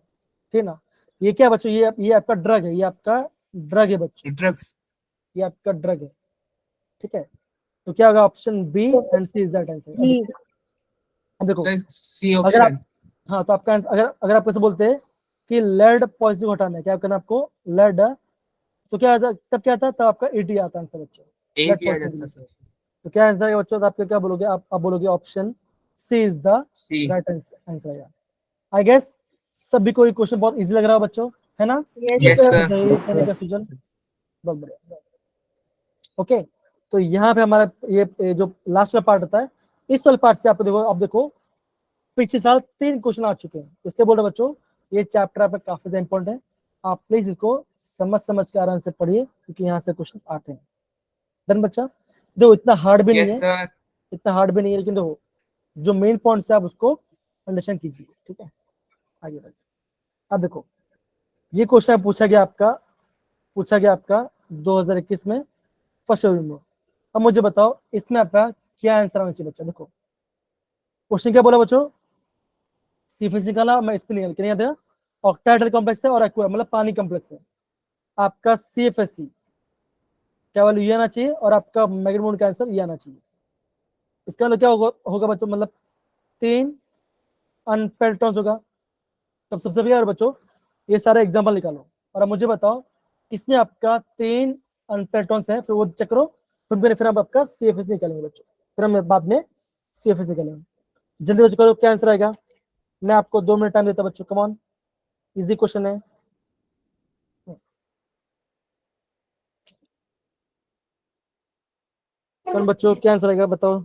A: ठीक ना। ये क्या बच्चों? ये आपका ड्रग है, ये आपका ड्रग है बच्चों,
E: drugs.
A: ये आपका ड्रग है, ठीक है। तो क्या होगा? Option B and C is that answer.
C: D.
A: अब देखो
E: Sir, C
A: अगर आप
E: option.
A: हाँ तो आपका आंसर अगर आप कैसे बोलते हैं कि लेड पॉजिटिव हटाना है, क्या करना आपको? लेड, तो क्या आता? तब क्या आता? तब आपका ED आता आंसर बच्चों,
E: A
A: लेड
E: किया
A: पॉजिटिव।
E: जाता sir.
A: तो क्या आंसर है बच्चों? तो आप क्या बोलोगे? आप बोलोगे option C is the
E: C.
A: Right answer है। आई गेस सभी को ये क्वेश्चन बहुत इजी लग रहा है बच्चों, है ना?
C: Yes,
E: Yes,
C: sir.
E: sir.
A: सही कहने का सूजन, बहुत बढ़िया। ओके, तो यहाँ पे हमारा ये जो लास्ट वाला पार्ट होता है, इस वाले पार्ट से आप देखो, अब देखो पिछले साल 3 क्वेश्चन आ चुके हैं। इसलिए बोल रहे बच्चों ये चैप्टर आप काफी ज्यादा इंपॉर्टेंट है। आप प्लीज इसको समझ के आराम से पढ़िए क्योंकि यहाँ से क्वेश्चन आते हैं। डन बच्चा? देखो इतना हार्ड भी नहीं
E: Yes,
A: है,
E: sir.
A: इतना हार्ड भी नहीं है, लेकिन देखो जो मेन पॉइंट्स है आप उसको अंडरस्टैंड कीजिए, ठीक है। आगे बढ़िए। अब देखो ये क्वेश्चन पूछा गया आपका 2021 में 1 फरवरी में। अब मुझे बताओ इसमें आपका क्या आंसर आना चाहिए बच्चा? देखो क्वेश्चन क्या बोला बच्चों? सीफेस निकाला, मैं इस पे निकाल के नहीं आता। ऑक्टाहेड्रल कॉम्प्लेक्स है और एक्वा मतलब पानी कॉम्प्लेक्स है। आपका CFSC क्या वैल्यू ये आना चाहिए और आपका मैग्नीट्यूड का आंसर ये आना चाहिए। इसका मतलब क्या होगा बच्चों? मतलब 3 अनपेल्ड टॉन्स होगा। तब सबसे पहले बच्चों ये सारे एग्जांपल निकालो और अब मुझे बताओ किसमें आपका 3 अनपेल्ड टॉन्स है, फिर वो चेक करो। फिर हम आपका CFSC निकालेंगे बच्चों, फिर हम बाद में CFSC निकालेंगे। जल्दी बच्चों करो, क्या आंसर आएगा? मैं आपको 2 मिनट टाइम देता बच्चों, कम ऑन, इजी क्वेश्चन है। कौन बच्चों क्या आंसर आएगा बताओ?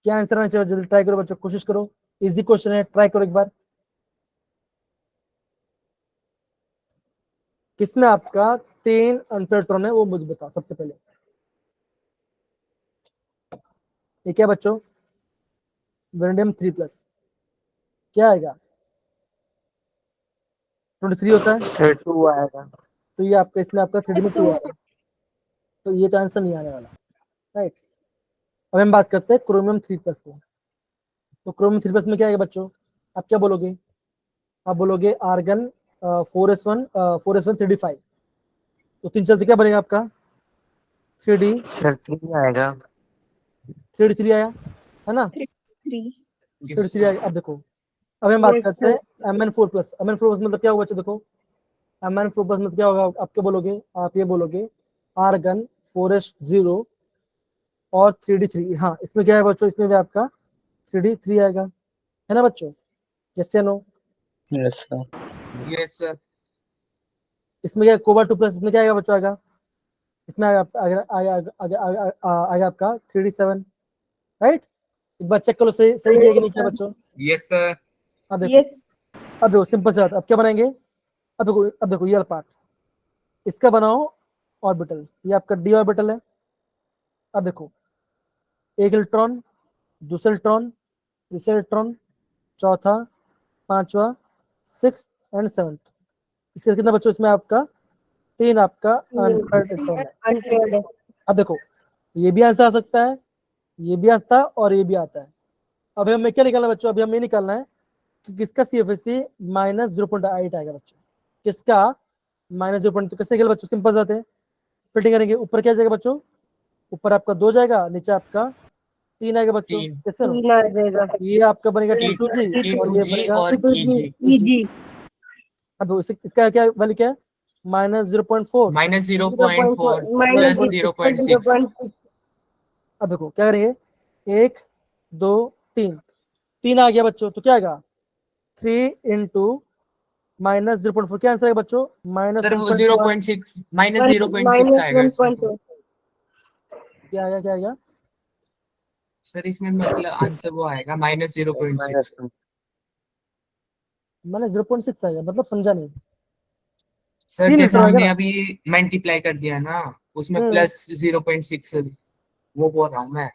A: क्या आंसर आना चाहिए? जल्दी ट्राई करो बच्चों, कोशिश करो, इजी क्वेश्चन है, ट्राई करो एक बार। किसमें आपका 3 अनपेल्ट्रॉन है वो मुझे बताओ सबसे पहले। ये क्या बच्चों? वेनेडियम 3+, क्या आएगा? 23 होता है,
F: Sir, 2 आएगा.
A: तो ये आपका इसमें आपका 3D में 2 आएगा, तो ये तो आंसर नहीं आने वाला, राइट। अब हम बात करते हैं क्रोमियम 3+ में। तो क्रोमियम 3+ में क्या आएगा बच्चों? आप क्या बोलोगे? आप बोलोगे आर्गन 4s1 3d5, तो 3 चलते क्या बनेगा आपका? 3d
F: सर 3 आएगा।
A: 3d3 आया है ना?
D: 3.
A: 3d3 आया। अब देखो, अब हम बात
C: Yes,
A: करते
C: sir.
A: हैं Mn4+। Mn4+ मतलब क्या होगा बच्चों? देखो Mn4+ मतलब क्या होगा? आप क्या बोलोगे? आप ये बोलोगे आर्गन 4s0 और 3d3। हाँ, इसमें क्या है बच्चों? इसमें भी आपका 3d3 आएगा, है ना बच्चों? यस या no?
F: Yes sir.
E: Yes, sir.
A: इसमें क्या कोबा 2+, इसमें क्या आएगा बच्चों? आएगा इसमें आएगा आएगा आएगा आएगा आएगा आएगा आपका 3d7, राइट? एक बार चेक करो सही सही किया कि नहीं किया बच्चों?
E: Yes, sir.
A: अब देखो,
C: Yes,
A: अब देखो सिंपल सा बात है। अब क्या बनाएंगे? अब देखो ये वाला पार्ट, इसका बनाओ ऑर्बिटल, ये आपका डी ऑर्बिटल है। अब देखो, एक इलेक्ट्रॉन, दूसरा इलेक्ट्रॉन, तीसरा इलेक्ट्रॉन, चौथा, पांचवा, 6th एंड 7th। इसके कितना बच्चों? इसमें आपका 3 आपका अनपेयर्ड इलेक्ट्रॉन है।
C: unpaired.
A: अब देखो, ये भी आंसर आ सकता है, ये भी आता है और ये भी आता है। अभी हमें क्या निकालना है बच्चों? अभी हमें ये निकालना है कि किसका CFSE -0.8 आएगा बच्चों, किसका -0.। तो कैसे निकल बच्चों? सिंपल जाते हैं, स्प्लिटिंग करेंगे। ऊपर क्या जाएगा बच्चों? ऊपर आपका 2 जाएगा, नीचे आपका 3 आएगा बच्चों।
E: तीन।
A: कैसे नो?
C: तीन आ जाएगा.
A: ये आपका बनेगा T2G और ये
E: T2G
A: बनेगा
E: और EG.
C: EG.
A: अब इसका क्या वैल्यू क्या है? -0.4।
E: -0.4
C: minus
E: plus 0.6.
C: 0.6.
A: अब देखो क्या करेंगे, 1 2 3, 3 आ गया बच्चों, तो क्या आएगा? 3 इंटू -0.4, क्या आंसर आएगा बच्चों?
E: Sir, वो
A: -1.1।
E: 0.6 -0.6 आएगा इसमें तो।
A: क्या आएगा? क्या आएगा?
E: सर इसमें मतलब आंसर वो आएगा -0.6.
A: -0.6 आएगा मतलब समझा नहीं।
E: सर
A: 3
E: जैसे
A: लीटर आएगा
E: हमने
A: ना?
E: अभी मल्टीप्लाई कर दिया ना, उसमें
A: हम्म।
E: +0.6 वो बोल रहा हूँ मैं।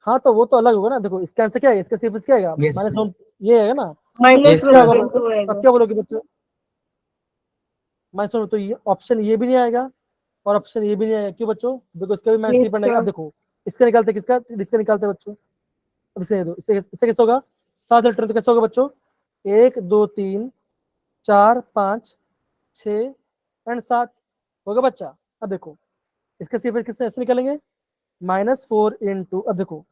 A: हाँ तो वो तो अलग होगा ना। देखो इसका आंसर क्या है? इसका सिर्फ क्या आएगा?
E: Yes.
A: -1 ये आएगा ना।
C: minus
E: Yes,
A: क्या
E: sir.
A: होगा?
C: 1.2
A: अब
C: आएगा.
A: क्या बोलोगे बच्चों? -1 तो ये ऑप्शन ये भी नहीं आएगा और ऑप्शन ये भी नहीं आएगा। क्यों बच्चों? देखो इसका भी मैच नहीं पड़ेगा। अब देखो इसका निकालते, किसका? इसका निकालते बच्चों। अब इसे दो, इससे कैसे होगा? 7 इलेक्ट्रॉन, तो कैसे होगा बच्चों? 1 2 3 4 5 6 एंड 7 होगा बच्चा। अब देखो इसका सिर्फ किससे ऐसे निकालेंगे? -4 इंटू, अब देखो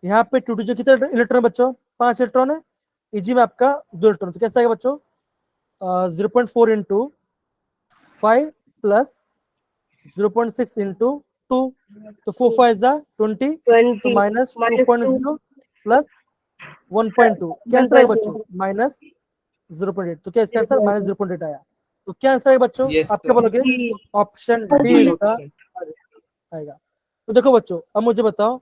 A: यहाँ पे 2 जो कितने इलेक्ट्रॉन बच्चों? 5 इलेक्ट्रॉन है। इजी में आपका 2 इलेक्ट्रॉन, तो कैसे आएगा बच्चों? 0.4 इंटू 5 प्लस 0.6 इंटू 2, तो 4 5 20, तो
C: 20 minus 2.
A: -2.0 प्लस 1.2, क्या आंसर आएगा बच्चों? -0.8। तो क्या इसका आंसर? -0.8 आया। तो क्या आंसर है बच्चों?
E: Yes,
A: आप क्या
E: sir.
A: बोलोगे?
C: D.
A: ऑप्शन डी
E: D
A: इसका
E: option.
A: आएगा। तो देखो बच्चों, अब मुझे बताओ,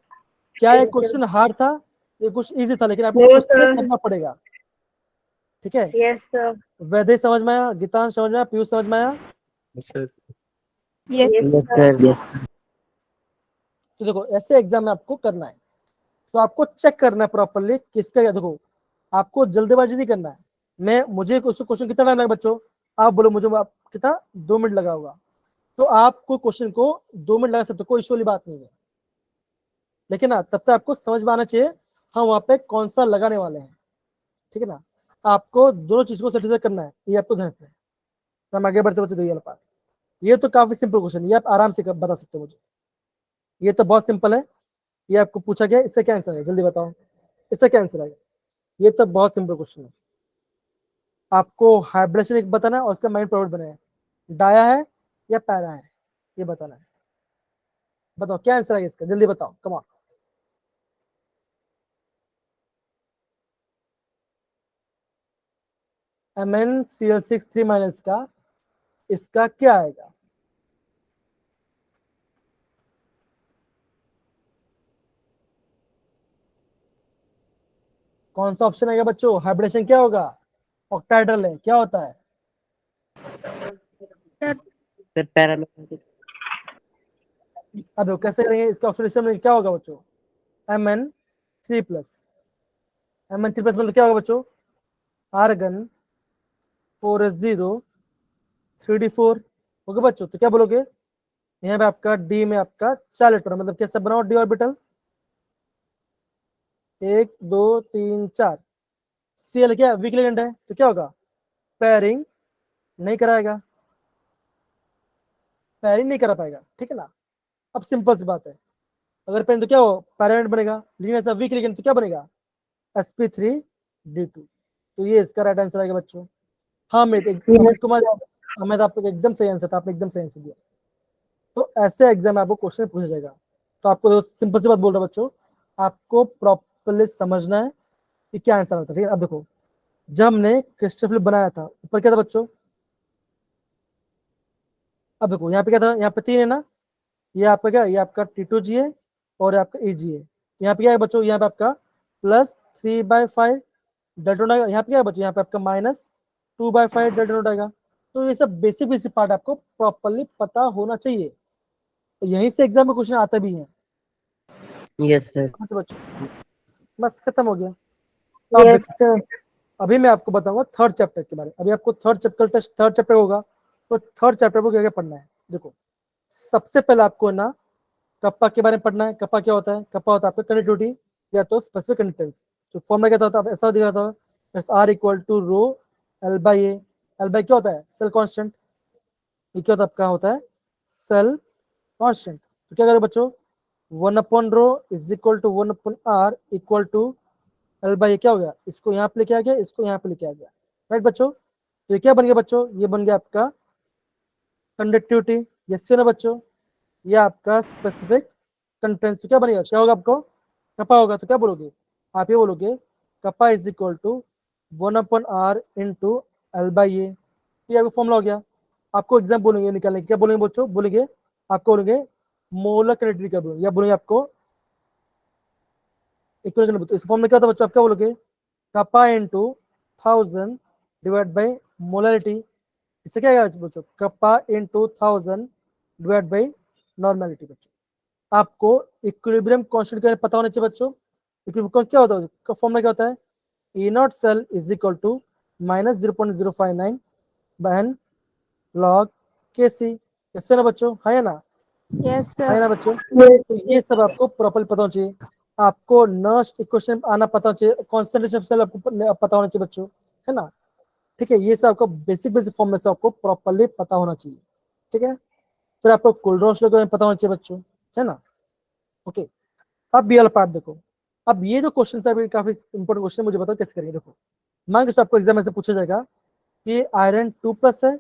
A: क्या ये क्वेश्चन हार्ड था? ये कुछ इजी था, लेकिन आपको
C: No,
A: खुद से
C: sir.
A: करना पड़ेगा, ठीक है?
C: Yes, sir.
A: वैदेही समझ में आया? गीतांश समझ में आया? पीयूष समझ में आया?
F: Sir.
C: Yes,
F: yes
C: sir.
F: Sir. Yes sir.
A: तो देखो ऐसे एग्जाम में आपको करना है, तो आपको चेक करना है प्रॉपरली किसका क्या। देखो आपको जल्दबाजी नहीं करना है। मुझे क्वेश्चन कितना टाइम लगा बच्चों? आप बोलो मुझे, कितना 2 मिनट लगा होगा, तो आपको क्वेश्चन को 2 मिनट लगा सकते हो, कोई इशू वाली बात नहीं है। लेकिन ना तब तक आपको समझ में आना चाहिए हम वहां पे कौन सा लगाने वाले हैं, ठीक है ना? आपको दोनों चीज को सेटिस्फाई करना है, ये आपको ध्यान रखना है। तो हम आगे बढ़ते बच्चे, ये वाला पार्ट, ये तो काफी सिंपल क्वेश्चन, ये आप आराम से बता सकते हो मुझे। ये तो बहुत सिंपल है। ये आपको पूछा गया, इससे क्या आंसर है? जल्दी बताओ, इससे क्या आंसर आएगा? ये तो बहुत सिंपल क्वेश्चन है। आपको हाइब्रिडेशन एक बताना है और उसका माइंड प्रोडक्ट बनाना है, डाया है या पैरा है, ये बताना है। बताओ क्या आंसर आएगा इसका? जल्दी बताओ, कम ऑन। MnCl6 3- का इसका क्या आएगा? कौन सा ऑप्शन आएगा बच्चों? हाइब्रिडेशन क्या होगा? ऑक्टाहेड्रल है, क्या होता है?
F: सर पैरामेग्नेटिक।
A: अब कैसे करेंगे इसका? ऑक्सीडेशन में क्या होगा बच्चों? Mn3+। Mn3+ मतलब क्या होगा बच्चों? आर्गन 4s0 3d4 होगा बच्चों। तो क्या बोलोगे? यहाँ पे आपका डी में आपका 4 इलेक्ट्रॉन, मतलब कैसे बनाओ डी ऑर्बिटल? 1 2 3 4, Cl क्या वीक लिगेंड है, तो क्या होगा, पेयरिंग नहीं कराएगा, पेयरिंग नहीं करा पाएगा, ठीक है ना। अब सिंपल सी बात है, अगर पेन तो क्या हो, पैरेंट बनेगा, लेकिन ऐसा वीक लिगेंड तो क्या बनेगा, sp3d2। तो ये इसका राइट आंसर आएगा बच्चों। हाँ अमित कुमार, अमित आपको एकदम सही आंसर था, आपने एकदम सही आंसर दिया। तो ऐसे एग्जाम में आपको क्वेश्चन पूछा जाएगा। तो आपको सिंपल सी बात बोल रहा हूँ बच्चों, आपको प्रॉपरली समझना है कि क्या आंसर होता है, ठीक है। अब देखो, जब हमने क्रिस्टल फ्लिप बनाया था, ऊपर क्या था बच्चों, अब देखो यहाँ पे क्या था, यहाँ पे 3 है ना, ये आपका क्या, ये आपका T2G है और आपका EG है। यहाँ पे क्या है बच्चों, यहाँ पे आपका +3/5 डेल्टा आएगा, यहाँ पे क्या है बच्चों, यहाँ पे आपका -2/5 डेल्टा आएगा। तो ये सब बेसिक बेसिक पार्ट आपको प्रॉपरली पता होना चाहिए, तो यहीं से एग्जाम में क्वेश्चन आता भी है।
F: Yes sir.
A: बच्चों बस खत्म हो गया। तो आप
C: Yes,
A: देखो,
C: sir.
A: अभी मैं आपको बताऊंगा थर्ड चैप्टर के बारे में। अभी आपको थर्ड चैप्टर होगा, तो थर्ड चैप्टर को क्या क्या पढ़ना है। देखो, सबसे पहले आपको ना कप्पा के बारे में पढ़ना है। कप्पा क्या होता है, कप्पा होता है आपका कंडक्टिविटी या तो स्पेसिफिक कंडक्टेंस। तो फॉर्मूला क्या होता है, ऐसा दिखा था, R equal to row L/A। L/A क्या होता है, सेल कांस्टेंट। ये क्या होता है सेल कांस्टेंट। तो क्या करें बच्चों, 1/रो is equal to 1/R equal to L/A। क्या हो गया, इसको यहाँ पे लेके आ गया, इसको यहाँ पे लेके आ गया, राइट बच्चों। तो ये क्या बन गया बच्चों, ये बन गया आपका कंडक्टिविटी। यस ना बच्चों, ये आपका स्पेसिफिक कंटेंस। तो क्या बनेगा, क्या होगा आपको, कपा होगा। तो क्या बोलोगे, आप ये बोलोगे kappa is equal to 1/R into L/A। ये आपका फॉर्मूला हो गया। आपको एग्जाम बोलेंगे निकालने, क्या बोलेंगे बच्चों, बोलेंगे आपको बोलेंगे मोलर कंडक्टिविटी क्या बोलेंगे, या बोलेंगे आपको इक्वल। तो इस फॉर्म में क्या होता है बच्चों, आप क्या बोलोगे, कपा इंटू 1000 डिवाइड बाई मोलरिटी। इससे क्या आएगा बच्चों, कपा इंटू 1000 डिवाइड बाई नॉर्मेलिटी। बच्चों आपको इक्विलिब्रियम कांस्टेंट का पता होना चाहिए बच्चों। इक्विलिब्रियम क्या होता है, फॉर्मूला क्या होता है, E naught cell is equal to -0.059 बहन लॉग KC। इससे ना बच्चों, है ना,
D: Yes,
A: है
D: sir.
A: ना बच्चों।
C: Yes,
A: तो ये सब आपको प्रॉपर्ली पता होना चाहिए। आपको नर्स्ट इक्वेशन आना पता होना चाहिए, कॉन्सेंट्रेशन ऑफ सेल आपको पता होना चाहिए बच्चों, है ना। ठीक है, ये सब आपको बेसिक बेसिक फॉर्म में से आपको प्रॉपरली पता होना चाहिए, ठीक है। फिर आपको कोल्ड्रॉस के बारे में पता होना चाहिए बच्चों, है ना। ओके, अब बी वाला पार्ट देखो। अब ये जो क्वेश्चन है अभी काफी इंपॉर्टेंट क्वेश्चन, मुझे बताओ कैसे करेंगे। देखो, मान के आपको एग्जाम में से पूछा जाएगा कि आयरन 2+ है,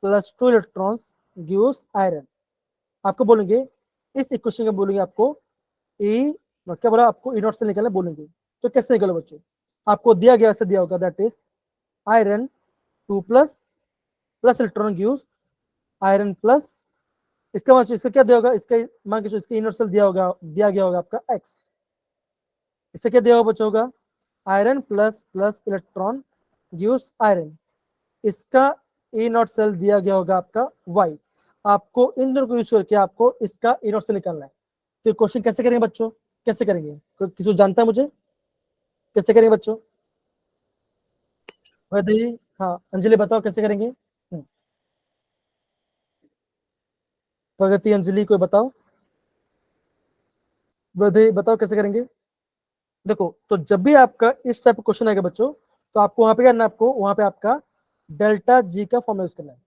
A: +2 इलेक्ट्रॉन्स गिव्स आयरन। आपको बोलेंगे इस इक्वेशन में, बोलेंगे आपको ई, क्या बोला आपको, ई नॉट से निकालना बोलेंगे। तो कैसे निकालो बच्चों, आपको दिया गया ऐसे दिया होगा, that is iron 2+ plus electron gives iron plus, इसका मतलब इसका क्या दिया होगा, इसका मान के इसका यूनिवर्सल दिया गया होगा आपका x। इससे क्या दिया होगा बच्चों, होगा iron plus plus electron gives iron. इसका ए नॉट सेल दिया गया होगा आपका y। आपको इन दोनों को यूज करके आपको इसका ए नॉट सेल निकालना है। तो क्वेश्चन कैसे करेंगे बच्चों, कैसे करेंगे, किसी को जानता है मुझे, कैसे करेंगे बच्चों, वैदे, हाँ अंजलि बताओ कैसे करेंगे। प्रगति, अंजलि कोई बताओ, वैदे बताओ कैसे करेंगे। देखो, तो जब भी आपका इस टाइप का क्वेश्चन आएगा बच्चों, तो आपको वहां पे क्या करना है, आपको वहां पे आपका डेल्टा जी का फॉर्मूला यूज करना है।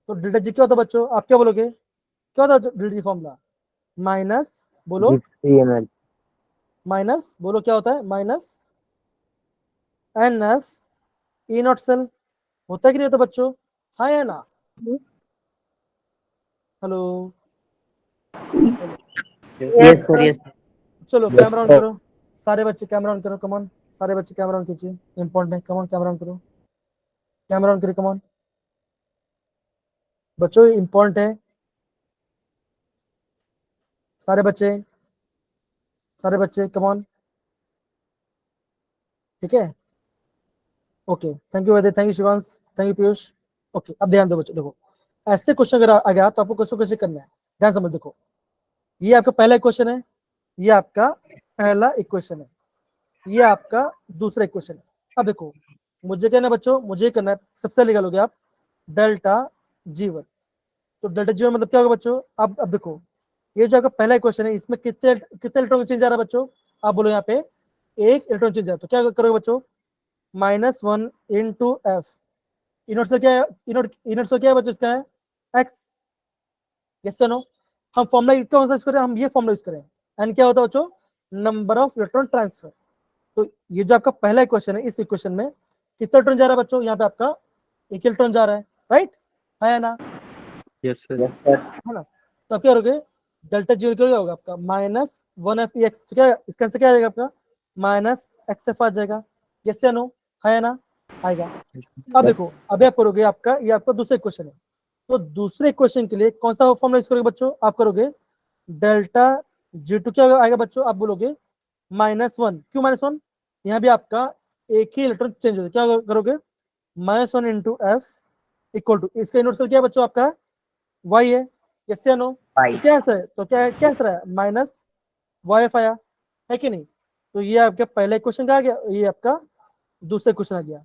A: तो डेल्टा जी क्या होता है बच्चों, आप क्या बोलोगे, क्या होता है डेल्टा जी फॉर्मूला, माइनस बोलो,
F: ml।
A: माइनस बोलो क्या होता है, -NF ई नॉट सेल। होता है कि नहीं होता बच्चों, हाँ या ना, hello.
C: yes,
F: yes sir,
C: sir.
F: Yes.
A: चलो
F: Yes,
A: कैमरा ऑन
F: sir.
A: करो, सारे बच्चे कैमरा ऑन करो, कमॉन सारे बच्चे कैमरा ऑन कीजिए, इंपॉर्टेंट है, कमॉन कैमरा ऑन करो, कैमरा ऑन करिए, कमॉन बच्चों इंपॉर्टेंट है, सारे बच्चे, सारे बच्चे कमॉन, ठीक है। Okay, thank you Vaidya, thank you Shivansh, thank you Piyush. Okay, अब ध्यान दो बच्चों, देखो ऐसे क्वेश्चन अगर आ गया तो आपको क्वेश्चन कैसे करना है, ध्यान समझ। देखो, ये आपका पहला इक्वेशन है, ये आपका पहला इक्वेशन है, ये आपका दूसरा इक्वेशन है। अब देखो, मुझे कहना है बच्चों, मुझे करना है, सबसे निकालोगे आप डेल्टा G1। तो डेल्टा G1 मतलब क्या होगा बच्चों, अब देखो, ये जो आपका पहला इक्वेशन है, इसमें कितने इलेक्ट्रॉन चेंज आ रहा है बच्चों, आप बोलो यहाँ पे एक इलेक्ट्रॉन चेंज आ रहा है। तो क्या करोगे बच्चों, -1 इंटू एफ। इनोट से क्या है, इनोट से क्या है बच्चों, इसका है एक्स। यस या नो? हम फॉर्मूला कौन सा यूज करें, हम ये फॉर्मूला यूज करें। एन क्या होता है बच्चों, नंबर ऑफ इलेक्ट्रॉन ट्रांसफर। तो ये जो आपका पहला इक्वेशन है, इस इक्वेशन में कितना इलेक्ट्रॉन जा रहा है बच्चों, यहाँ पे आपका एक इलेक्ट्रॉन जा रहा है, राइट है ना?
F: Yes, sir.
A: है ना? तो अब क्या करोगे, डेल्टा जी क्या होगा आपका -1f(x), तो क्या इसका आंसर क्या आ जाएगा आपका, -xf आ जाएगा। यस या नो? है ना? आएगा। अब देखो, अभी आप करोगे आपका, ये आपका दूसरा इक्वेशन है, तो दूसरे इक्वेशन के लिए कौन सा फॉर्मूला यूज करोगे बच्चों, आप करोगे डेल्टा G2 क्या आएगा बच्चों, आप बोलोगे -1। क्यों -1? यहाँ भी आपका एक ही इलेक्ट्रॉन चेंज हो जाए, क्या करोगे, -1 इंटू एफ इक्वल टू, इसका यूनिवर्सल क्या है बच्चों आपका, y है। यस या नो? तो क्या आंसर है, तो क्या है, क्या आंसर है, -yf आया है कि नहीं? तो ये आपके पहले क्वेश्चन का आ गया, ये आपका दूसरे क्वेश्चन आ गया।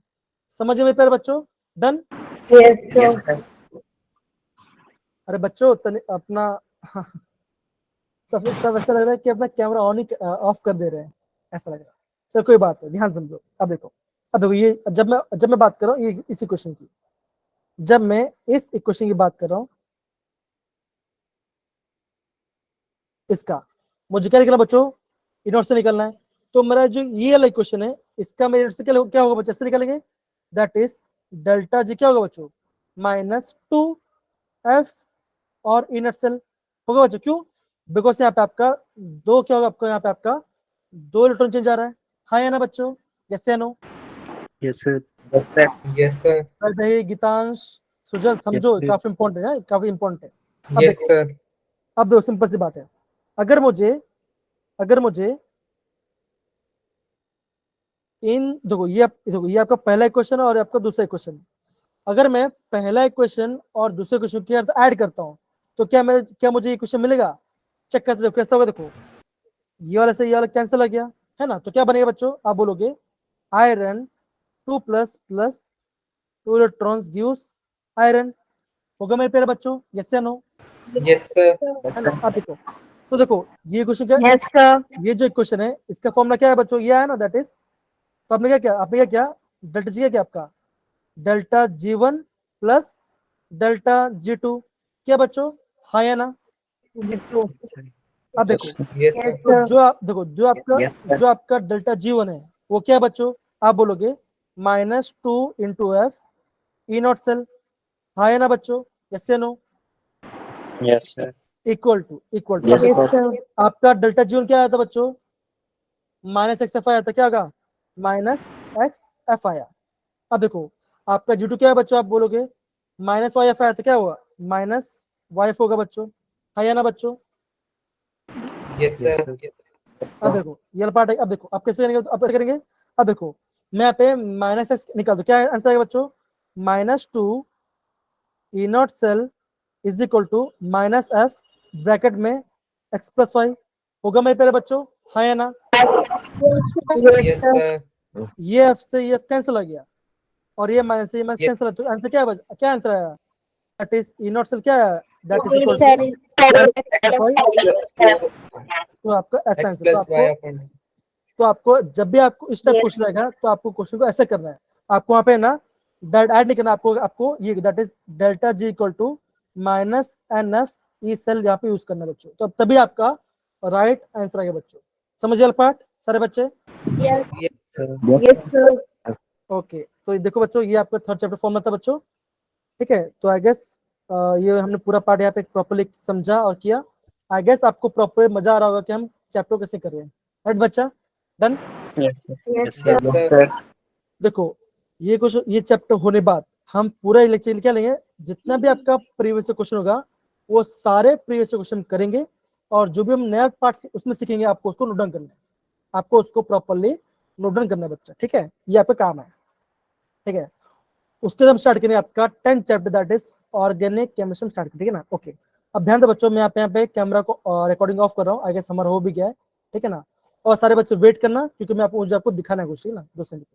A: समझ में प्यारे बच्चों? डन?
C: Yes, sir.
A: अरे बच्चों अपना सब ऐसा लग रहा है कि अपना कैमरा ऑन ही ऑफ कर दे रहे हैं, ऐसा लग रहा है। चलो कोई बात है, ध्यान समझो। अब देखो ये जब मैं बात कर रहा हूँ ये इस इक्वेशन की, जब मैं इस इक्वेशन की बात कर रहा हूँ, इसका मुझे क्या निकलना बच्चों, इनवर्स से निकलना है। तो मेरा जो ये वाला इक्वेशन है, इसका मेरे से क्या होगा बच्चों, से निकलेंगे, दैट इज डेल्टा जी क्या होगा बच्चों, -2f और इनर सेल होगा बच्चों। क्यों? बिकॉज यहाँ पे आपका दो क्या होगा, आपको यहाँ पे आपका 2 इलेक्ट्रॉन चेंज आ रहा है। हाँ या ना बच्चों? यस या no?
F: Yes, sir.
E: Yes, sir.
A: रही गीतांश, सुजल, समझो
F: sir.
A: काफी इंपॉर्टेंट है, काफी इंपॉर्टेंट है। अब
E: Yes,
A: देखो,
E: sir.
A: अब देखो सिंपल सी बात है, अगर मुझे देखो ये आपका पहला इक्वेशन है और आपका दूसरा इक्वेशन। अगर मैं पहला इक्वेशन और दूसरे इक्वेशन की अर्थ ऐड करता हूँ, तो क्या मुझे ये क्वेश्चन मिलेगा? चेक करते देखो कैसा होगा। देखो ये वाला से ये वाला कैंसिल हो गया, है ना? तो क्या बनेगा बच्चों, आप बोलोगे आयरन 2++ 2 इलेक्ट्रॉन्स गिव्स आयरन, होगा मेरे प्यारे बच्चों? यस या नो?
E: Yes, sir.
A: है ना? अब देखो, तो देखो ये क्वेश्चन क्या,
C: Yes, sir.
A: ये जो इक्वेशन है इसका फॉर्मूला क्या है बच्चों, ये है ना, दैट इज, तो आपने क्या किया, डेल्टा जी क्या आपका, delta G1 plus delta G2, क्या बच्चों, हाँ या ना? अब देखो,
E: Yes, sir.
A: तो जो आपका डेल्टा G1 है वो क्या है बच्चों, आप बोलोगे -2 into F E not cell, हाँ या ना बच्चों? यस या no?
F: Yes, sir.
A: Equal to
F: Yes,
C: Yes, sir.
A: आपका डेल्टा G1 क्या आया था बच्चों, -xf आया था, क्या होगा, -xf आया। अब देखो आपका G2 क्या है बच्चों, आप बोलोगे -yf आया था, क्या होगा, -yf होगा बच्चों, हाँ या ना बच्चों?
E: Yes, sir.
A: अब देखो ये पार्ट है। अब देखो आप कैसे करेंगे, अब देखो मैं यहाँ पे -x निकाल दो, क्या आंसर आएगा बच्चों, -2 e not cell is equal to -f bracket में x + y, होगा मेरे प्यारे बच्चों, हाँ या ना?
E: Yes, sir.
A: ये f से ये f कैंसिल हो गया और ये माइनस से ये माइनस कैंसिल, तो आंसर क्या आंसर आया, that is E not cell, क्या है, दैट इज इक्वल टू, तो आपका ऐसा
E: X
A: answer.
E: plus Y upon.
A: तो आपको जब भी आपको इस टाइप क्वेश्चन आएगा तो आपको क्वेश्चन को ऐसे करना है, आपको वहां पे ना डेट ऐड नहीं करना, आपको ये that is delta G equal to -NF E cell यहाँ पे यूज करना है बच्चों, तो तभी आपका राइट आंसर आएगा बच्चों। समझ गए पार्ट सारे बच्चे?
E: Yes, sir.
C: Yes, sir.
A: Okay, तो ये देखो बच्चों, ये आपका थर्ड चैप्टर फॉर्म था बच्चों, ठीक है? तो आई गेस ये हमने पूरा पार्ट यहाँ पे प्रॉपर्ली समझा और किया। आई गेस आपको प्रॉपर मजा आ रहा होगा कि हम चैप्टर कैसे कर रहे हैं, राइट बच्चा? Done?
F: Yes, sir.
C: Yes,
E: Yes,
C: sir.
E: sir.
A: देखो ये चैप्टर होने बाद हम पूरा लेक्चर क्या लेंगे, जितना भी आपका प्रीवियस क्वेश्चन होगा वो सारे प्रीवियस क्वेश्चन करेंगे, और जो भी हम नया पार्ट उसमें सीखेंगे आपको उसको नोट डाउन करना है, आपको उसको प्रॉपरली नोट डाउन करना है बच्चा, ठीक है? ये आपका काम है, ठीक है? उसके बाद हम स्टार्ट करेंगे आपका 10th chapter, that is organic chemistry start करेंगे ना। ओके, अब ध्यान दो बच्चों, मैं यहाँ पे कैमरा को रिकॉर्डिंग ऑफ कर रहा हूँ, आई गेस हमारा हो भी गया है, ठीक है ना? और सारे बच्चे वेट करना क्योंकि मैं आपको दिखाना है कुछ, ठीक है ना, 2 सेकंड।